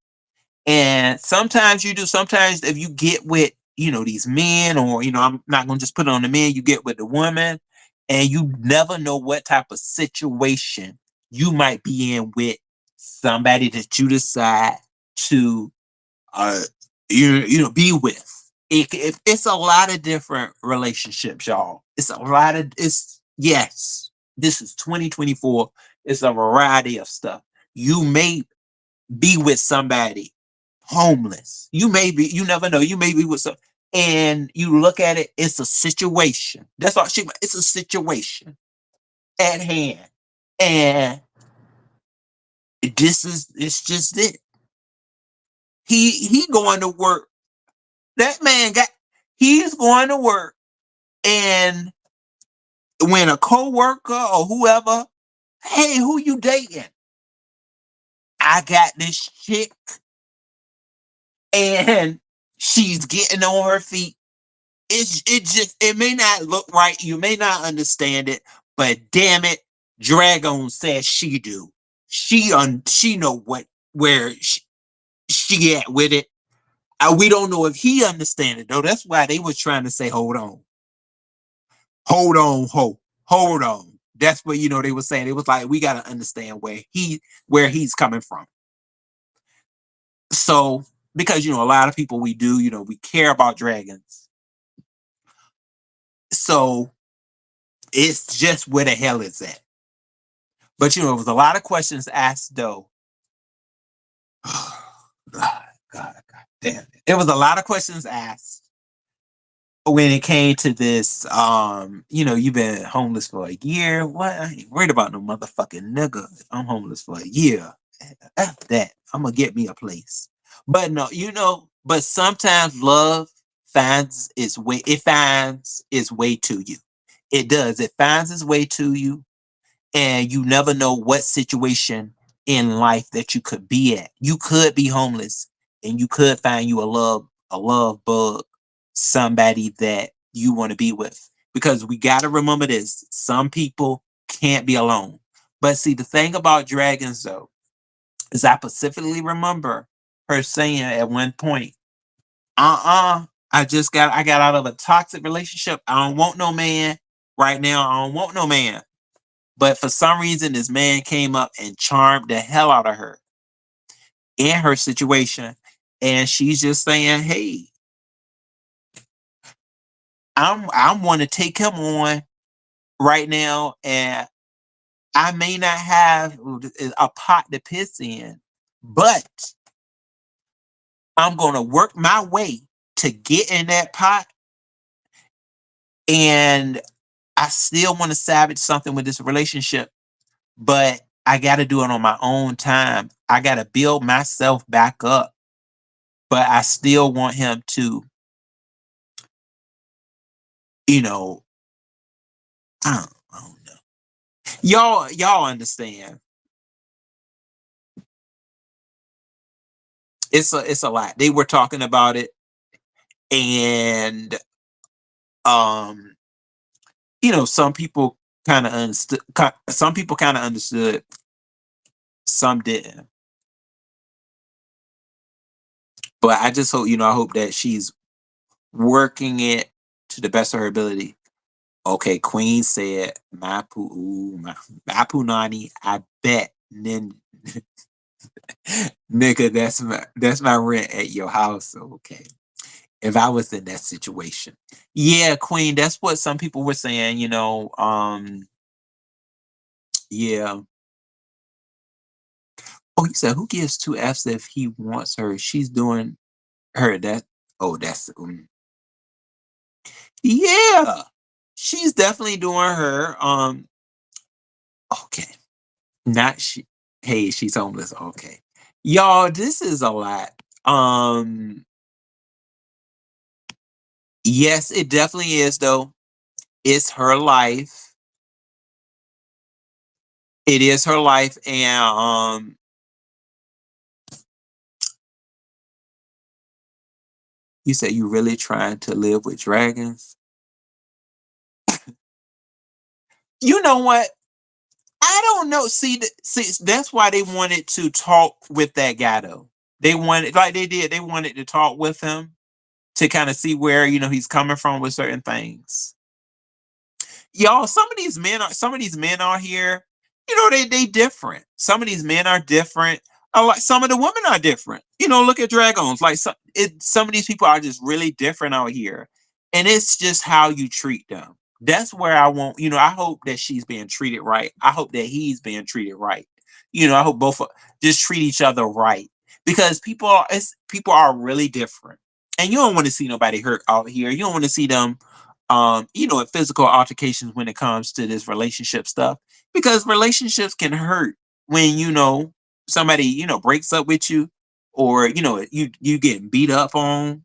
And sometimes you do, sometimes if you get with, these men, or, I'm not going to just put it on the men, you get with the woman, and you never know what type of situation you might be in with somebody that you decide to, uh, be with. It's a lot of different relationships, y'all. Yes, this is 2024. It's a variety of stuff. You may be with somebody homeless. You never know. You may be with some, and you look at it, it's a situation. That's all it's a situation at hand. And it's just it. He going to work. That man he's going to work, and when a co-worker or whoever, hey, who you dating? I got this chick, and she's getting on her feet. It may not look right, you may not understand it, but damn it, Dragon says she do. She know where she at with it. We don't know if he understand it though. That's why they was trying to say, hold on, hold on. That's what they were saying. It was like we gotta understand where he's coming from. So because a lot of people we do, we care about dragons. So it's just where the hell is that? But it was a lot of questions asked though. God, damn it. It was a lot of questions asked when it came to this. You've been homeless for a year. What? I ain't worried about no motherfucking nigga. I'm homeless for a year. F that. I'm gonna get me a place. But no, but sometimes love finds its way, it finds its way to you. It does. It finds its way to you, and you never know what situation in life that you could be at. You could be homeless, and you could find you a love bug, somebody that you want to be with. Because we got to remember this: some people can't be alone. But see, the thing about dragons, though, is I specifically remember her saying at one point, I got out of a toxic relationship. I don't want no man right now. I don't want no man. But for some reason, this man came up and charmed the hell out of her in her situation. And she's just saying, hey, I'm want to take him on right now. And I may not have a pot to piss in, but I'm gonna work my way to get in that pot. And I still want to salvage something with this relationship, but I gotta do it on my own time. I gotta build myself back up, but I still want him to, you know, I don't know. Y'all understand. It's a lot. They were talking about it, and um, some people kind of understood. Some people kind of understood. Some didn't. But I just hope I hope that she's working it to the best of her ability. Okay, Queen said, my punani, I bet nigga, that's my rent at your house. Okay. if I was in that situation. Yeah, Queen, that's what some people were saying, yeah. Oh, he said, who gives two F's if he wants her? She's doing her that. Oh, that's yeah. She's definitely doing her. Okay. Not she hey, she's homeless. Okay. Y'all, this is a lot. Um, yes, it definitely is though. It's her life. It is her life, and you said you really trying to live with dragons? You know what? I don't know. See, that's why they wanted to talk with that guy though. They wanted, like they did, they wanted to talk with him to kind of see where he's coming from with certain things. Y'all, some of these men out here, they different. Some of these men are different. Like some of the women are different. Look at dragons. Like some of these people are just really different out here, and it's just how you treat them. That's where I want. I hope that she's being treated right. I hope that he's being treated right. I hope just treat each other right, because people are really different, and you don't want to see nobody hurt out here. You don't want to see them in physical altercations when it comes to this relationship stuff, because relationships can hurt when somebody breaks up with you, or you getting beat up on,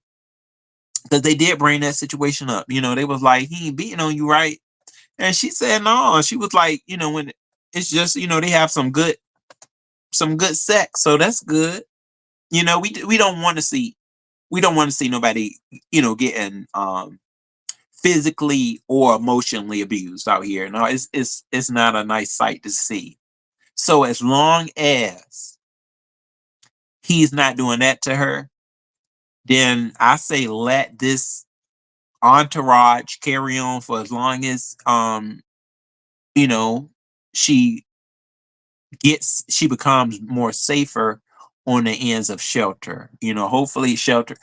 because they did bring that situation up. They was like, he ain't beating on you, right? And she said no. She was like, when it's just they have some good sex, so that's good. We don't want to see nobody getting physically or emotionally abused out here. No, it's not a nice sight to see. So as long as he's not doing that to her, then I say let this entourage carry on for as long as you know she she becomes more safer on the ends of shelter. Hopefully shelter,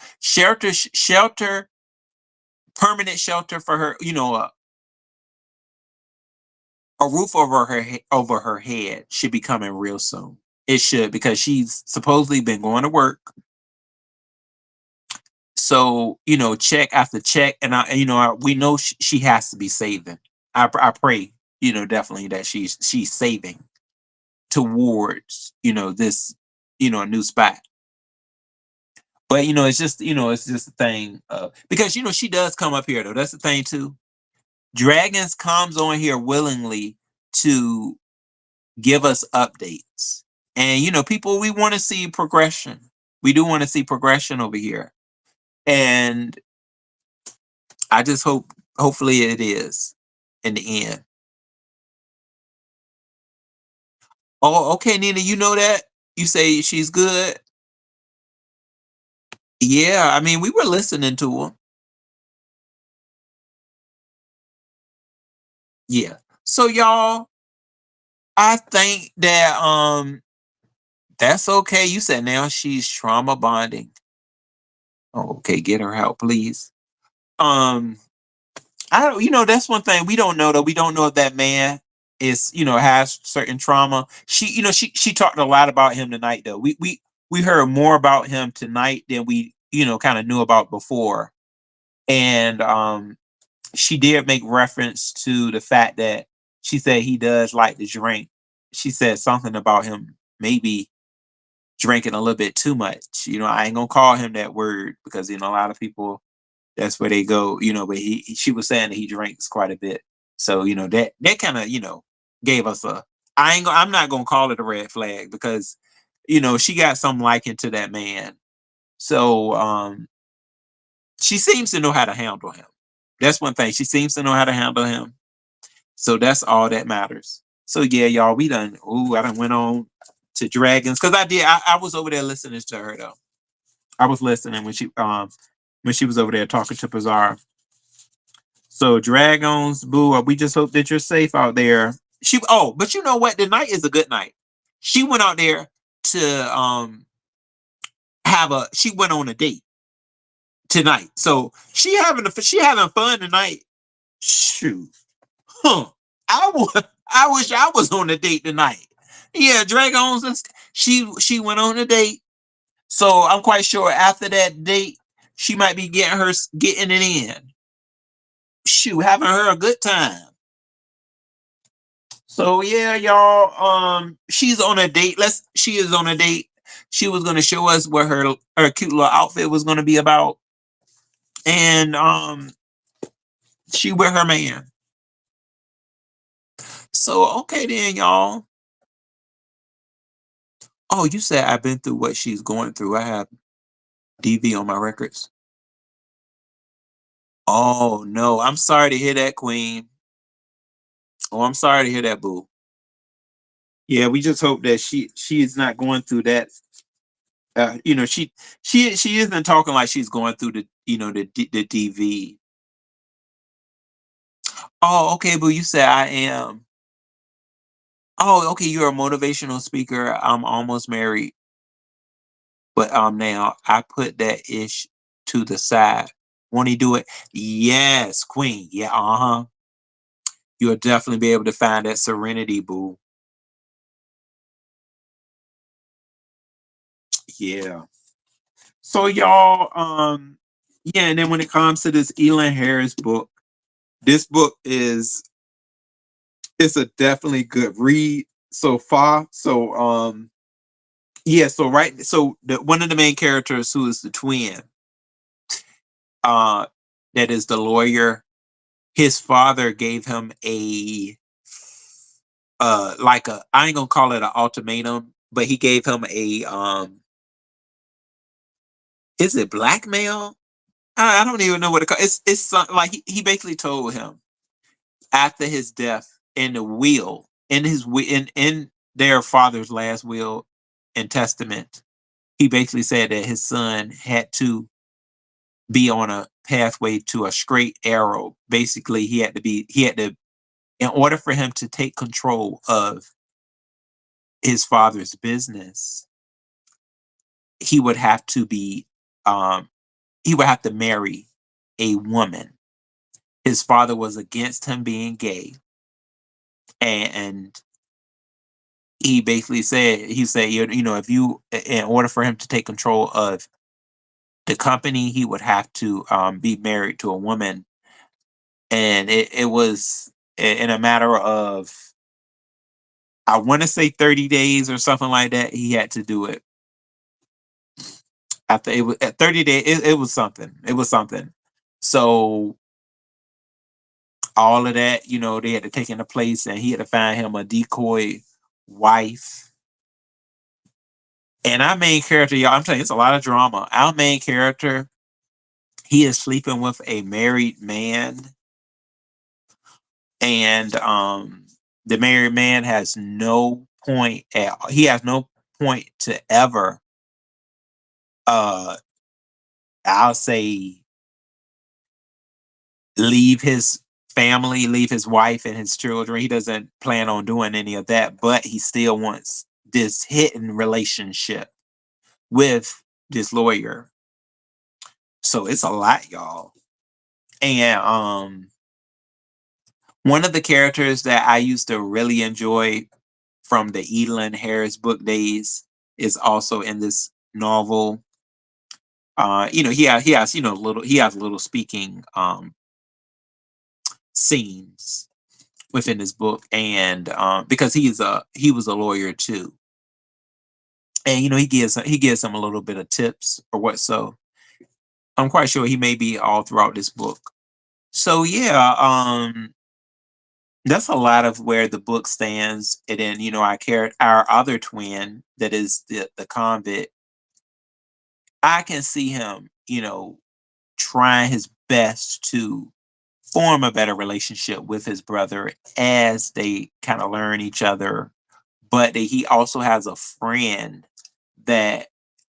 permanent shelter for her. A roof over over her head should be coming real soon. It should, because she's supposedly been going to work. So check after check, and we know she has to be saving. I pray definitely that she's saving towards this a new spot. But it's just a thing, because she does come up here though. That's the thing too. Dragons comes on here willingly to give us updates. And people, we want to see progression. We do want to see progression over here. And I just hopefully it is in the end. Oh, okay, Nina, you know that? You say she's good? Yeah, I mean, we were listening to her. Yeah. So y'all, I think that that's okay. You said now she's trauma bonding. Oh, okay, get her help, please. Um, I don't, that's one thing we don't know though. We don't know if that man has certain trauma. She talked a lot about him tonight though. We heard more about him tonight than we, kind of knew about before. And she did make reference to the fact that she said he does like to drink. She said something about him maybe drinking a little bit too much. I ain't gonna call him that word, because a lot of people, that's where they go, but she was saying that he drinks quite a bit. So, that kind of, gave us I'm not gonna call it a red flag, because, she got some liking to that man. So she seems to know how to handle him. That's one thing. She seems to know how to handle him. So that's all that matters. So yeah, y'all, I done went on to dragons, because I was over there listening to her though. I was listening when she was over there talking to Pizarro. So dragons, boo. We just hope that you're safe out there. But you know what? The night is a good night. She went out there to she went on a date. tonight. So she having fun tonight. Shoot. Huh. I wish I was on a date tonight. Yeah, dragons and she went on a date. So I'm quite sure after that date, she might be getting it in. Shoot, having her a good time. So yeah, y'all. She's on a date. She is on a date. She was gonna show us what her cute little outfit was gonna be about, and she with her man. So okay then, y'all. Oh, you said I've been through what she's going through. I have DV on my records. Oh no, I'm sorry to hear that, Queen. Oh, I'm sorry to hear that, Boo. Yeah, we just hope that she is not going through that. She isn't talking like she's going through the DV. Oh, okay, Boo. You said I am. Oh, okay. You're a motivational speaker. I'm almost married, but now I put that ish to the side. Want to do it? Yes, Queen. Yeah, uh-huh. You'll definitely be able to find that serenity, Boo. Yeah. So y'all, yeah, and then when it comes to this Elon Harris book, this book is it's a definitely good read so far. So yeah, so the one of the main characters who is the twin, uh that is the lawyer, his father gave him a like a I ain't gonna call it an ultimatum, but he gave him a is it blackmail? I don't even know what it call. It's like he basically told him after his death in the will in in their father's last will and testament, he basically said that his son had to be on a pathway to a straight arrow. Basically, he had to in order for him to take control of his father's business, he would have to be um he would have to marry a woman. His father was against him being gay, and he said if you in order for him to take control of the company, he would have to be married to a woman, and it was in a matter of I want to say 30 days or something like that. He had to do it after it was at 30 days. It was something. It was something. So all of that, they had to take into place, and he had to find him a decoy wife. And our main character, y'all, I'm telling you, it's a lot of drama. Our main character, he is sleeping with a married man, and the married man has no point at he has no point to ever uh I'll say leave his family, leave his wife and his children. He doesn't plan on doing any of that, but he still wants this hidden relationship with this lawyer. So it's a lot, y'all. And one of the characters that I used to really enjoy from the Elon Harris book days is also in this novel. He has little speaking scenes within his book, and because he was a lawyer too, and he gives him a little bit of tips or what. So I'm quite sure he may be all throughout this book. So yeah, that's a lot of where the book stands. And then our other twin that is the convict. I can see him, trying his best to form a better relationship with his brother as they kind of learn each other. But that he also has a friend that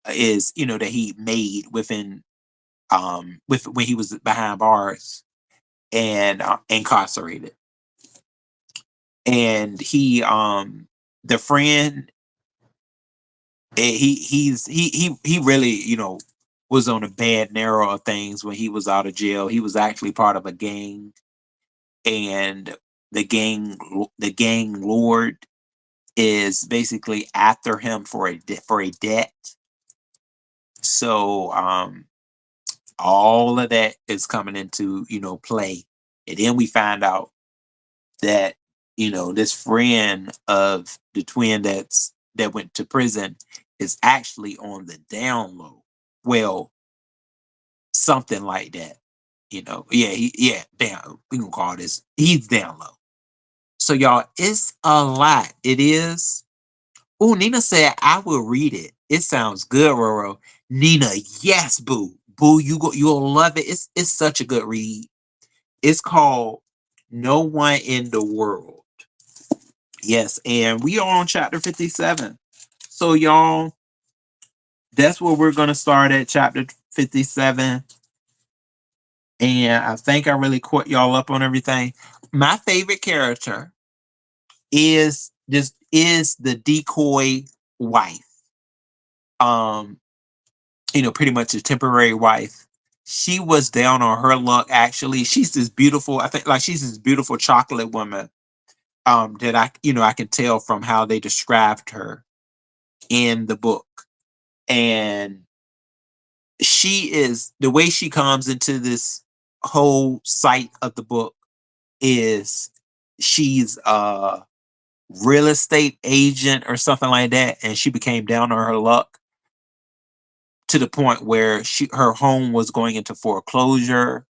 that he made within with when he was behind bars and incarcerated. And the friend he really, was on a bad narrow of things when he was out of jail. He was actually part of a gang, and the gang lord is basically after him for a debt. So all of that is coming into play, and then we find out that this friend of the twin that went to prison is actually on the down low. Well, something like that. Yeah, down. We gonna call this. He's down low. So y'all, it's a lot. It is. Oh, Nina said I will read it. It sounds good, Roro. Nina, yes, boo. Boo, you'll love it. It's such a good read. It's called No One in the World. Yes, and we are on chapter 57. So y'all, that's where we're gonna start at chapter 57. And I think I really caught y'all up on everything. My favorite character is the decoy wife. Um, pretty much a temporary wife. She was down on her luck actually. She's this beautiful, I think like she's this beautiful chocolate woman. That I can tell from how they described her in the book. And she is the way she comes into this whole site of the book is she's a real estate agent or something like that, and she became down on her luck to the point where her home was going into foreclosure.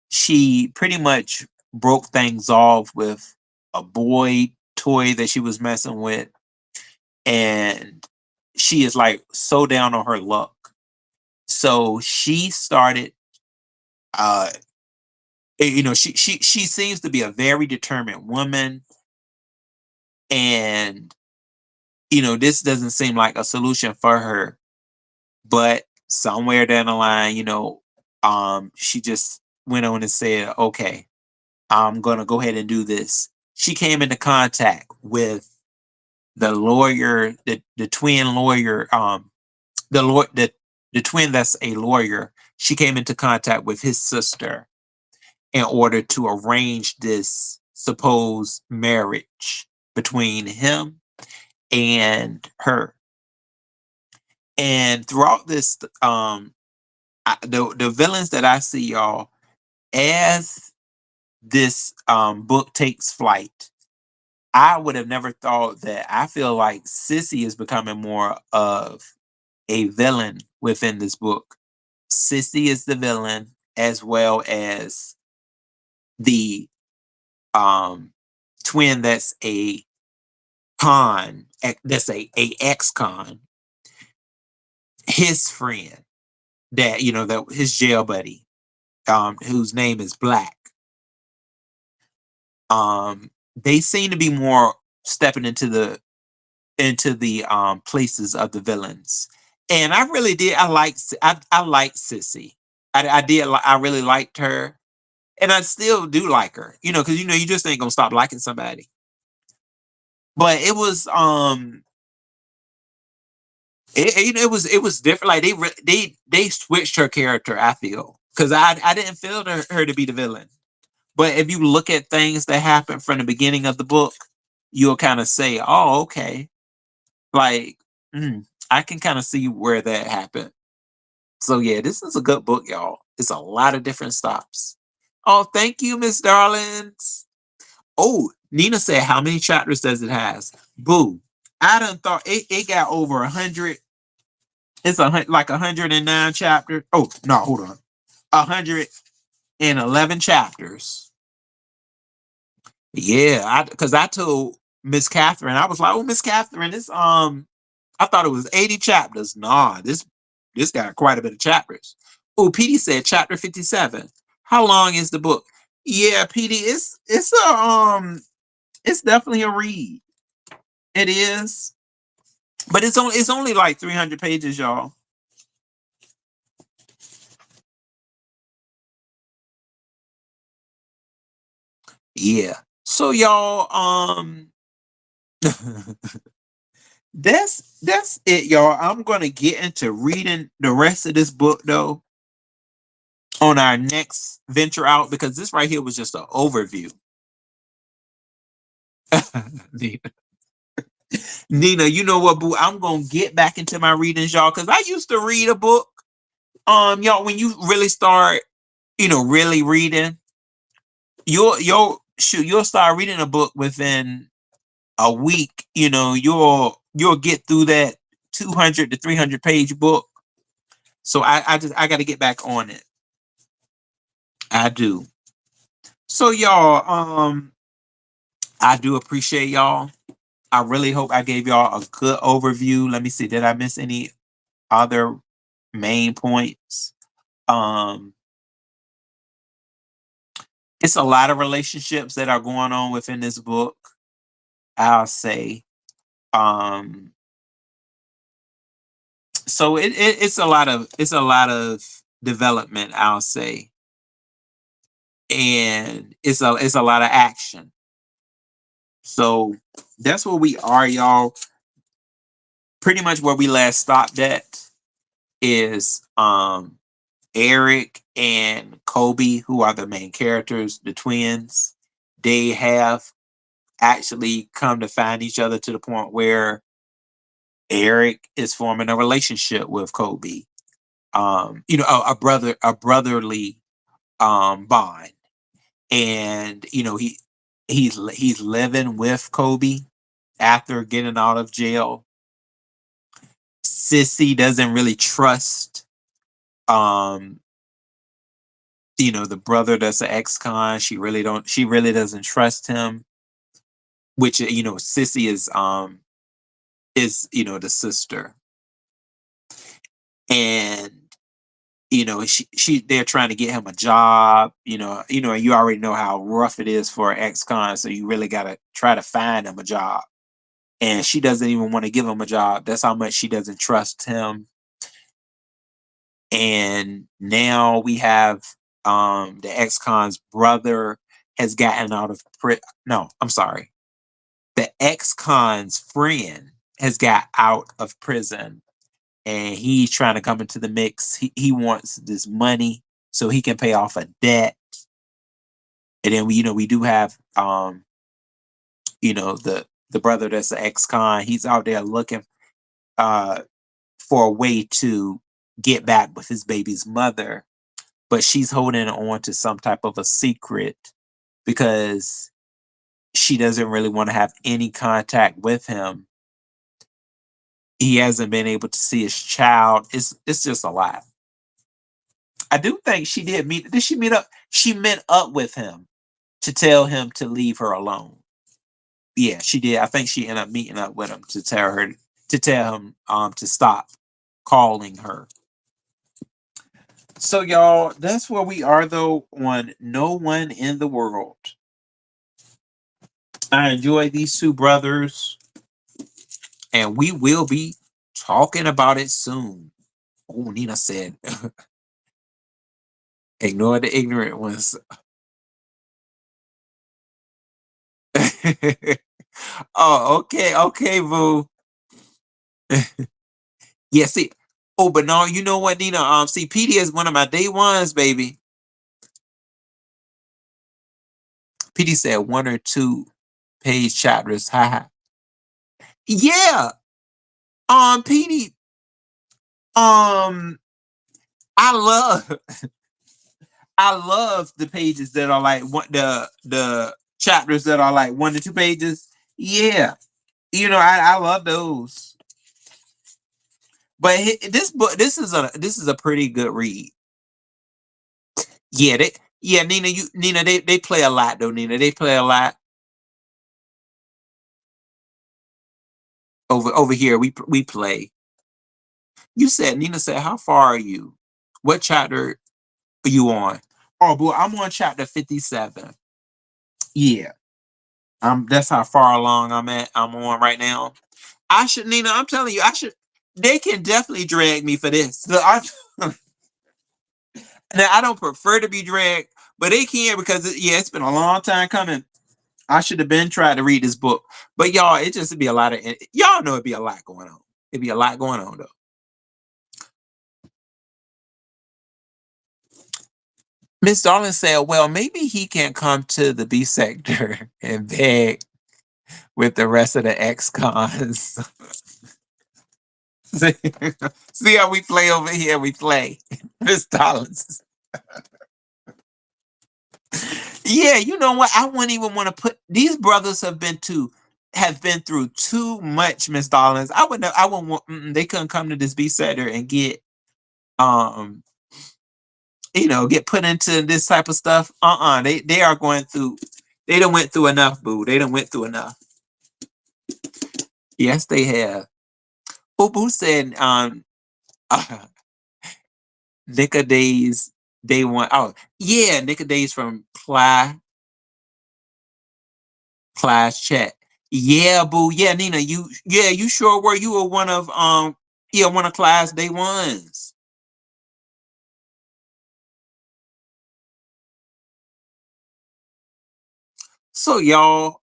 She pretty much broke things off with a boy toy that she was messing with, and she is like so down on her luck. So she started uh she seems to be a very determined woman, and this doesn't seem like a solution for her, but somewhere down the line, she just went on and said, okay, I'm gonna go ahead and do this. She came into contact with the lawyer, the twin lawyer, the twin that's a lawyer. She came into contact with his sister in order to arrange this supposed marriage between him and her. And throughout this, the villains that I see, y'all, as this book takes flight, I would have never thought that. I feel like Sissy is becoming more of a villain within this book. Sissy is the villain, as well as the um twin that's a that's a ex-con, his friend that that his jail buddy, whose name is Black. They seem to be more stepping into the places of the villains. And I really did. I like Sissy. I did. I really liked her, and I still do like her. Because you just ain't gonna stop liking somebody. But it was it was different. Like they switched her character. I feel because I didn't feel her to be the villain. But if you look at things that happen from the beginning of the book, you'll kind of say, "Oh, okay." Like, I can kind of see where that happened. So yeah, this is a good book, y'all. It's a lot of different stops. Oh, thank you, Miss Darlings. Oh, Nina said, how many chapters does it has? Boo. I done thought it got over 100. It's like 109 chapters. Oh, no, hold on. 111 chapters. Yeah, because I told Miss Catherine, I was like, oh, Miss Catherine, this I thought it was 80 chapters. Nah, this got quite a bit of chapters. Oh, PD said chapter 57. How long is the book? Yeah, PD, it's definitely a read. It is. But it's only like 300 pages, y'all. Yeah. So y'all That's it, y'all. I'm gonna get into reading the rest of this book though on our next venture out because this right here was just an overview. Nina, Nina, you know what, boo? I'm gonna get back into my readings, y'all, because I used to read a book. Y'all, when you really start, really reading, you'll start reading a book within a week. You'll get through that 200 to 300 page book. So I got to get back on it. I do. So y'all, I do appreciate y'all. I really hope I gave y'all a good overview. Let me see. Did I miss any other main points? Um, it's a lot of relationships that are going on within this book. I'll say. Um, so it's a lot of development. I'll say, and it's a lot of action. So that's where we are, y'all. Pretty much where we last stopped at is Eric and Kobe, who are the main characters, the twins. They have actually come to find each other to the point where Eric is forming a relationship with Kobe. A brotherly bond. And he's living with Kobe after getting out of jail. Sissy doesn't really trust um the brother that's an ex-con. She really doesn't trust him, which Sissy is the sister. And they're trying to get him a job. You already know how rough it is for an ex-con, so you really got to try to find him a job. And she doesn't even want to give him a job. That's how much she doesn't trust him. And now we have the ex-con's brother has gotten out of no, I'm sorry. The ex-con's friend has got out of prison, and he's trying to come into the mix. He wants this money so he can pay off a debt. And then we do have the brother that's the ex-con. He's out there looking uh for a way to get back with his baby's mother, but she's holding on to some type of a secret because she doesn't really want to have any contact with him. He hasn't been able to see his child. It's just a lot. I do think she did meet. Did she meet up? She met up with him to tell him to leave her alone. Yeah, she did. I think she ended up meeting up with him to tell him to stop calling her. So y'all, that's where we are though on No One in the World. I enjoy these two brothers, and we will be talking about it soon. Oh, Nina said, ignore the ignorant ones. Oh, okay, okay, boo. Yeah, see. Oh, but no, you know what, Nina? See, PD is one of my day ones, baby. PD said 1 or 2 page chapters. Haha. Yeah. PD. Um, I love I love the pages that are like the chapters that are like 1 to 2 pages. Yeah. I love those. But this book, this is a pretty good read. Yeah, Nina, they play a lot though, Nina. They play a lot over here. We play. Nina said, how far are you? What chapter are you on? Oh, boy, I'm on chapter 57. Yeah. That's how far along I'm on right now. Nina, I'm telling you, they can definitely drag me for this. Now I don't prefer to be dragged, but they can because it's been a long time coming. I should have been trying to read this book, but y'all, it just be a lot of y'all know it'd be a lot going on. It'd be a lot going on though. Miss Darling said, "Well, maybe he can come to the B sector and beg with the rest of the ex-cons." see, see how we play over here? We play, Miss Darling. Yeah, you know what? I wouldn't even want to put these brothers have been through too much, Miss Dollins. I wouldn't want they couldn't come to this B center and get um get put into this type of stuff. They are going through they done went through enough, boo. They done went through enough. Yes, they have. Boo said uh, Nika Days day one. Oh, yeah, Nika Days from class chat. Yeah, boo. Yeah, Nina, you sure were. You were one of class day ones. So y'all,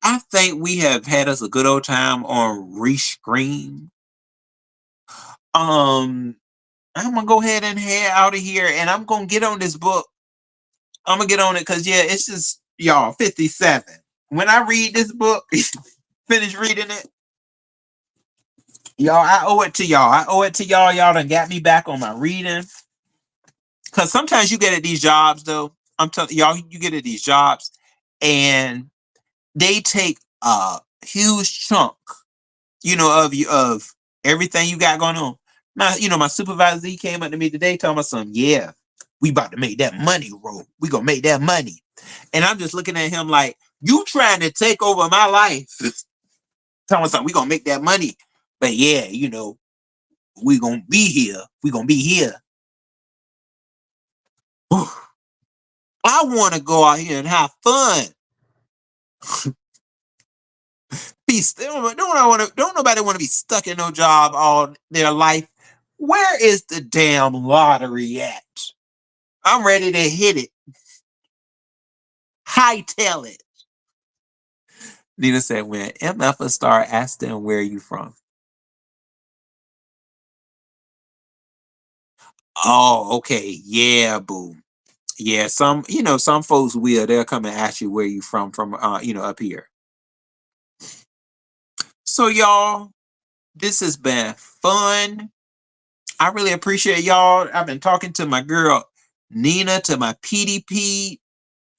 I think we have had us a good old time on Rescream. Um, I'm gonna go ahead and head out of here and I'm gonna get on this book. I'm gonna get on it because yeah, it's just y'all 57. When I read this book, finish reading it, y'all, I owe it to y'all. I owe it to y'all. Y'all done got me back on my reading. Cause sometimes you get at these jobs though. I'm telling y'all, you get at these jobs and they take a huge chunk, of everything you got going on. My supervisor, he came up to me today talking about something. Yeah, we about to make that money roll. We gonna make that money. And I'm just looking at him like, you trying to take over my life. Telling me something, we gonna make that money. But yeah, we gonna be here. We gonna be here. I want to go out here and have fun. Be still. Don't nobody want to be stuck in no job all their life. Where is the damn lottery at? I'm ready to hit it. Hightail it. Nina said, when MF star asked them, where are you from? Oh, okay. Yeah, boo. Yeah, some folks they'll come and ask you where you from, up here. So y'all, this has been fun. I really appreciate y'all. I've been talking to my girl Nina, to my PDP,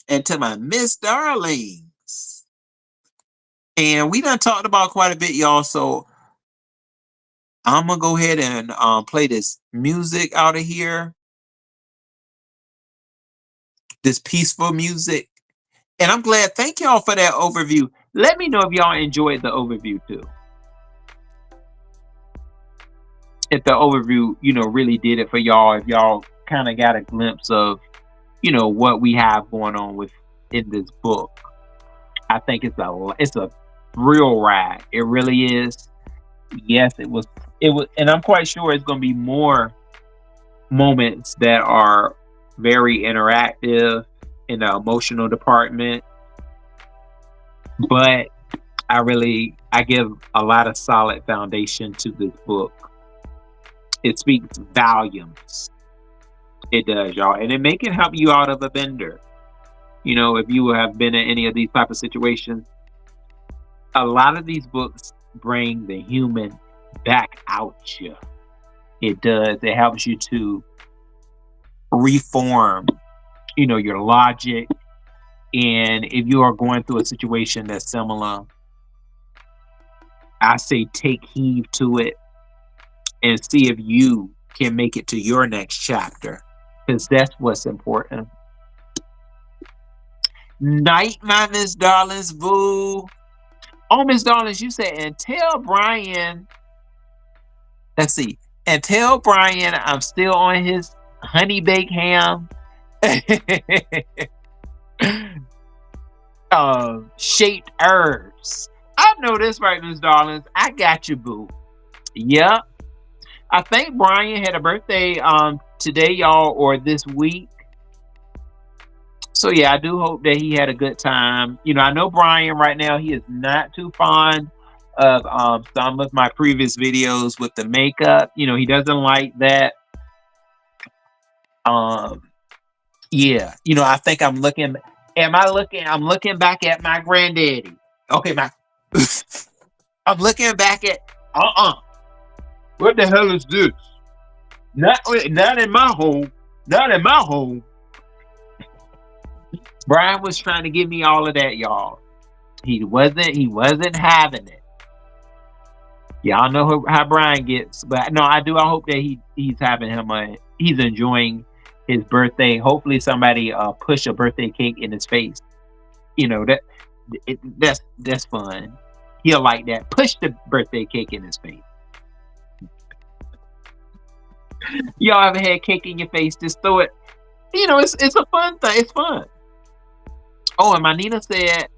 and to my Miss Darlings. And we done talked about quite a bit, y'all. So I'm gonna go ahead and play this music out of here, this peaceful music. And I'm glad. Thank y'all for that overview. Let me know if y'all enjoyed the overview too. If the overview, really did it for y'all. If y'all kind of got a glimpse of, what we have going on with in this book. I think it's a real ride. It really is. Yes, it was, and I'm quite sure it's going to be more moments that are very interactive in the emotional department. But I give a lot of solid foundation to this book. It speaks volumes. It does, y'all, and it can help you out of a bender. If you have been in any of these type of situations, a lot of these books bring the human back out you. It does. It helps you to reform, your logic. And if you are going through a situation that's similar, I say take heed to it and see if you can make it to your next chapter, because that's what's important. Night, my Miss Darlings, boo. Oh, Miss Darlings, you said, and tell Brian. Let's see. And tell Brian I'm still on his honey baked ham. Shaped herbs. I know this, right, Miss Darlings. I got you, boo. Yep. I think Brian had a birthday today, y'all, or this week. So yeah, I do hope that he had a good time. I know Brian right now, he is not too fond of some of my previous videos with the makeup. He doesn't like that. Um yeah, I think I'm looking back at my granddaddy. Okay, my I'm looking back at what the hell is this? Not in my home. Not in my home. Brian was trying to give me all of that, y'all. He wasn't having it. Y'all know how Brian gets, but no, I do. I hope that he's having he's enjoying his birthday. Hopefully, somebody push a birthday cake in his face. That's fun. He'll like that. Push the birthday cake in his face. Y'all ever had cake in your face? Just throw it. It's a fun thing. It's fun. Oh, and my Nina said,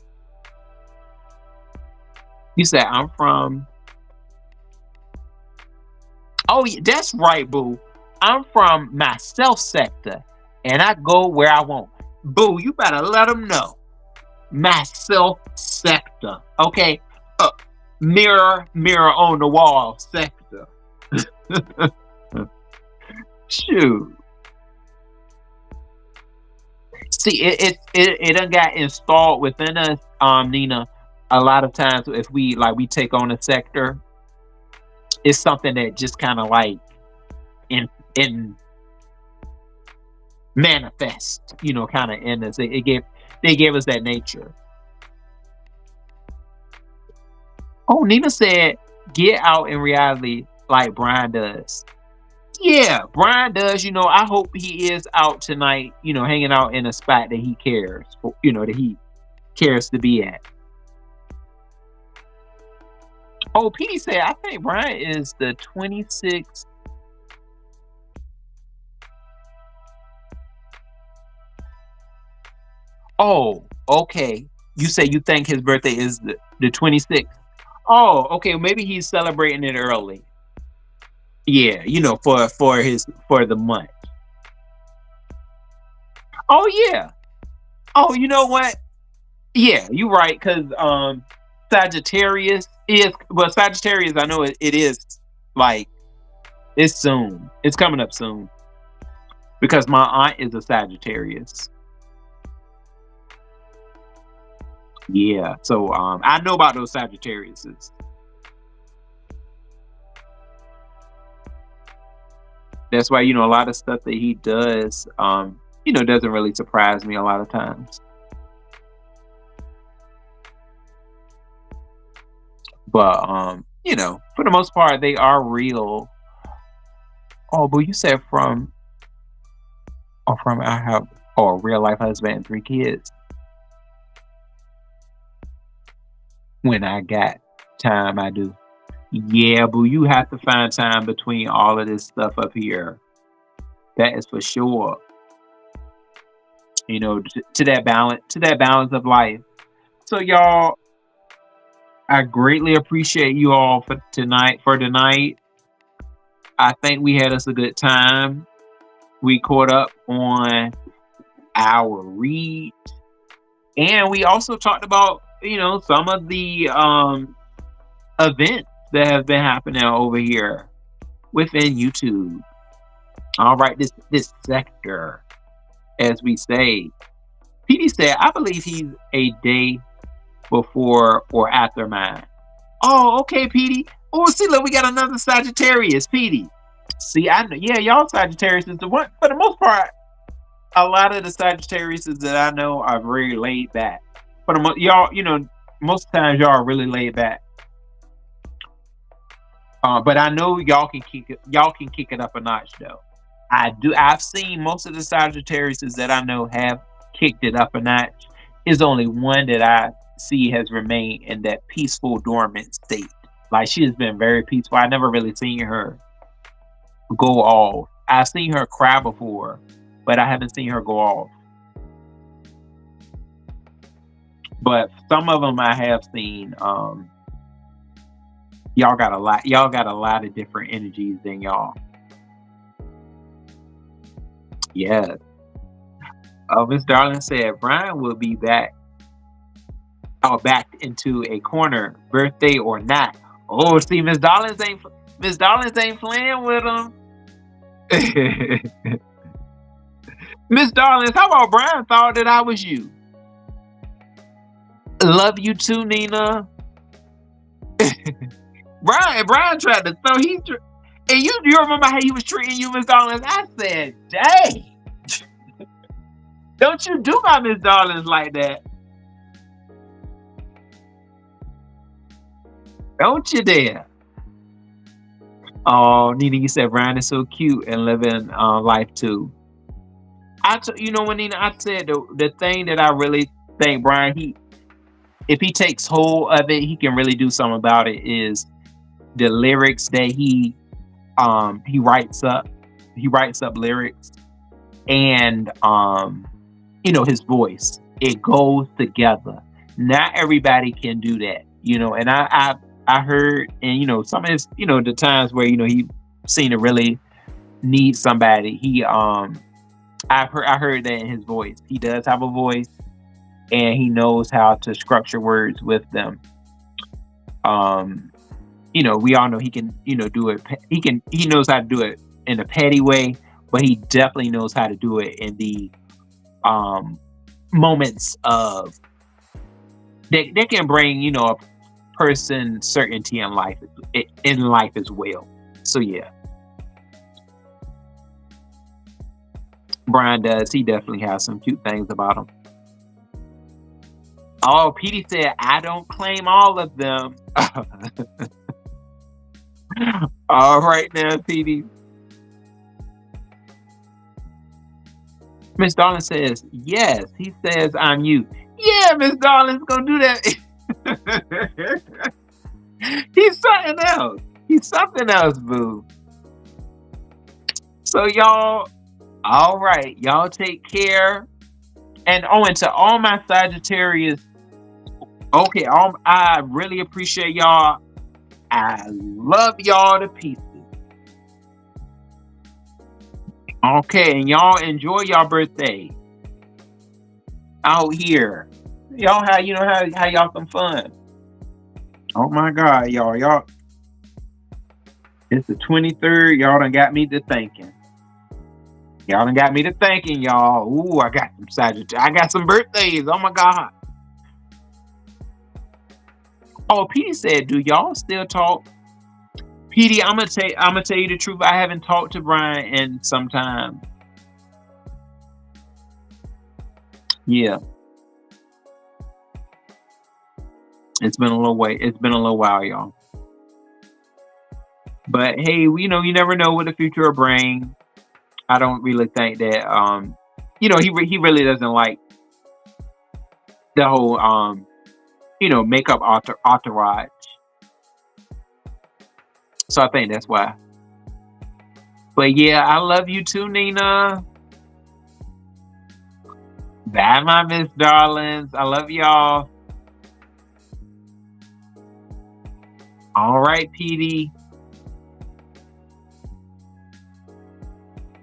you said I'm from. Oh, yeah, that's right, boo. I'm from my self sector, and I go where I want. Boo, you better let them know. My self sector, okay? Mirror, mirror on the wall sector. Shoot. See, it done got installed within us, Nina. A lot of times, if we take on a sector, it's something that just kind of like in manifest, kind of in us. They gave us that nature. Oh, Nina said, get out in reality like Brian does. Yeah, Brian does. I hope he is out tonight, hanging out in a spot that he cares for, that he cares to be at. Oh, Petey said, I think Brian is the 26th. Oh, okay. You say you think his birthday is the 26th. Oh, okay. Maybe he's celebrating it early. Yeah, for the month. Oh yeah. Oh, you know what? Yeah, you're right. Because Sagittarius is Sagittarius. I know it is like it's soon. It's coming up soon. Because my aunt is a Sagittarius. Yeah, so I know about those Sagittariuses. That's why a lot of stuff that he does, doesn't really surprise me a lot of times. But for the most part, they are real. Oh, but you said from I have a real life husband and 3 kids. When I got time, I do. Yeah, boo, you have to find time between all of this stuff up here. That is for sure. To that balance of life. So y'all, I greatly appreciate you all for tonight. I think we had us a good time. We caught up on our read, and we also talked about some of the events that have been happening over here within YouTube. All right, this sector, as we say. PD said, I believe he's a day before or after mine. Oh, okay, PD. Oh, see, look, we got another Sagittarius, PD. See, I know, yeah, y'all Sagittarius is the one. For the most part, a lot of the Sagittarius that I know are very laid back. For the y'all, most times y'all are really laid back. But I know y'all can kick it up a notch though. I've seen most of the Sagittarius that I know have kicked it up a notch. Is only one that I see has remained in that peaceful dormant state. Like she has been very peaceful. I never really seen her go off. I've seen her cry before, but I haven't seen her go off. But some of them I have seen. Y'all got a lot. Y'all got a lot of different energies than y'all. Yeah. Oh, Miss Darling said Brian will be back or backed into a corner, birthday or not. Oh, see, Miss Darlings ain't playing with him. Miss Darlings, how about Brian thought that I was you? Love you too, Nina. Brian tried to throw and you remember how he was treating you, Miss Darlings? I said, dang, don't you do my Miss Darlings like that. Don't you dare. Oh, Nina, you said Brian is so cute and living life too. You know what, Nina, I said the thing that I really think Brian, if he takes hold of it, he can really do something about it. Is the lyrics that he writes up. He writes up lyrics, and his voice. It goes together. Not everybody can do that, And I heard, and some of his, the times where he seemed to really need somebody. I heard that in his voice. He does have a voice, and he knows how to structure words with them. We all know he can, do it. He knows how to do it in a petty way, but he definitely knows how to do it in the moments of that can bring, a person certainty in life as well. So yeah. Brian does. He definitely has some cute things about him. Oh, Petey said, I don't claim all of them. All right now, Petey. Miss Darling says, yes. He says, I'm you. Yeah, Miss Darling's gonna do that. He's something else. He's something else, boo. So y'all, all right, y'all take care. And to all my Sagittarius, okay, I really appreciate y'all. I love y'all to pieces. Okay, and y'all enjoy y'all birthday out here. Y'all have how y'all some fun. Oh my God, y'all. It's the 23rd. Y'all done got me to thinking. Y'all done got me to thinking, y'all. Ooh, I got some Sagittarius. I got some birthdays. Oh my God. Oh, Petey said, do y'all still talk? Petey, I'm gonna tell you the truth. I haven't talked to Brian in some time. Yeah. It's been a little while, y'all. But hey, you never know what the future will bring. I don't really think that he really doesn't like the whole makeup entourage. So I think that's why. But yeah, I love you too, Nina. Bye, my Miss Darlings. I love y'all. All right, Petey.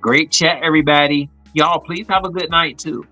Great chat, everybody. Y'all, please have a good night too.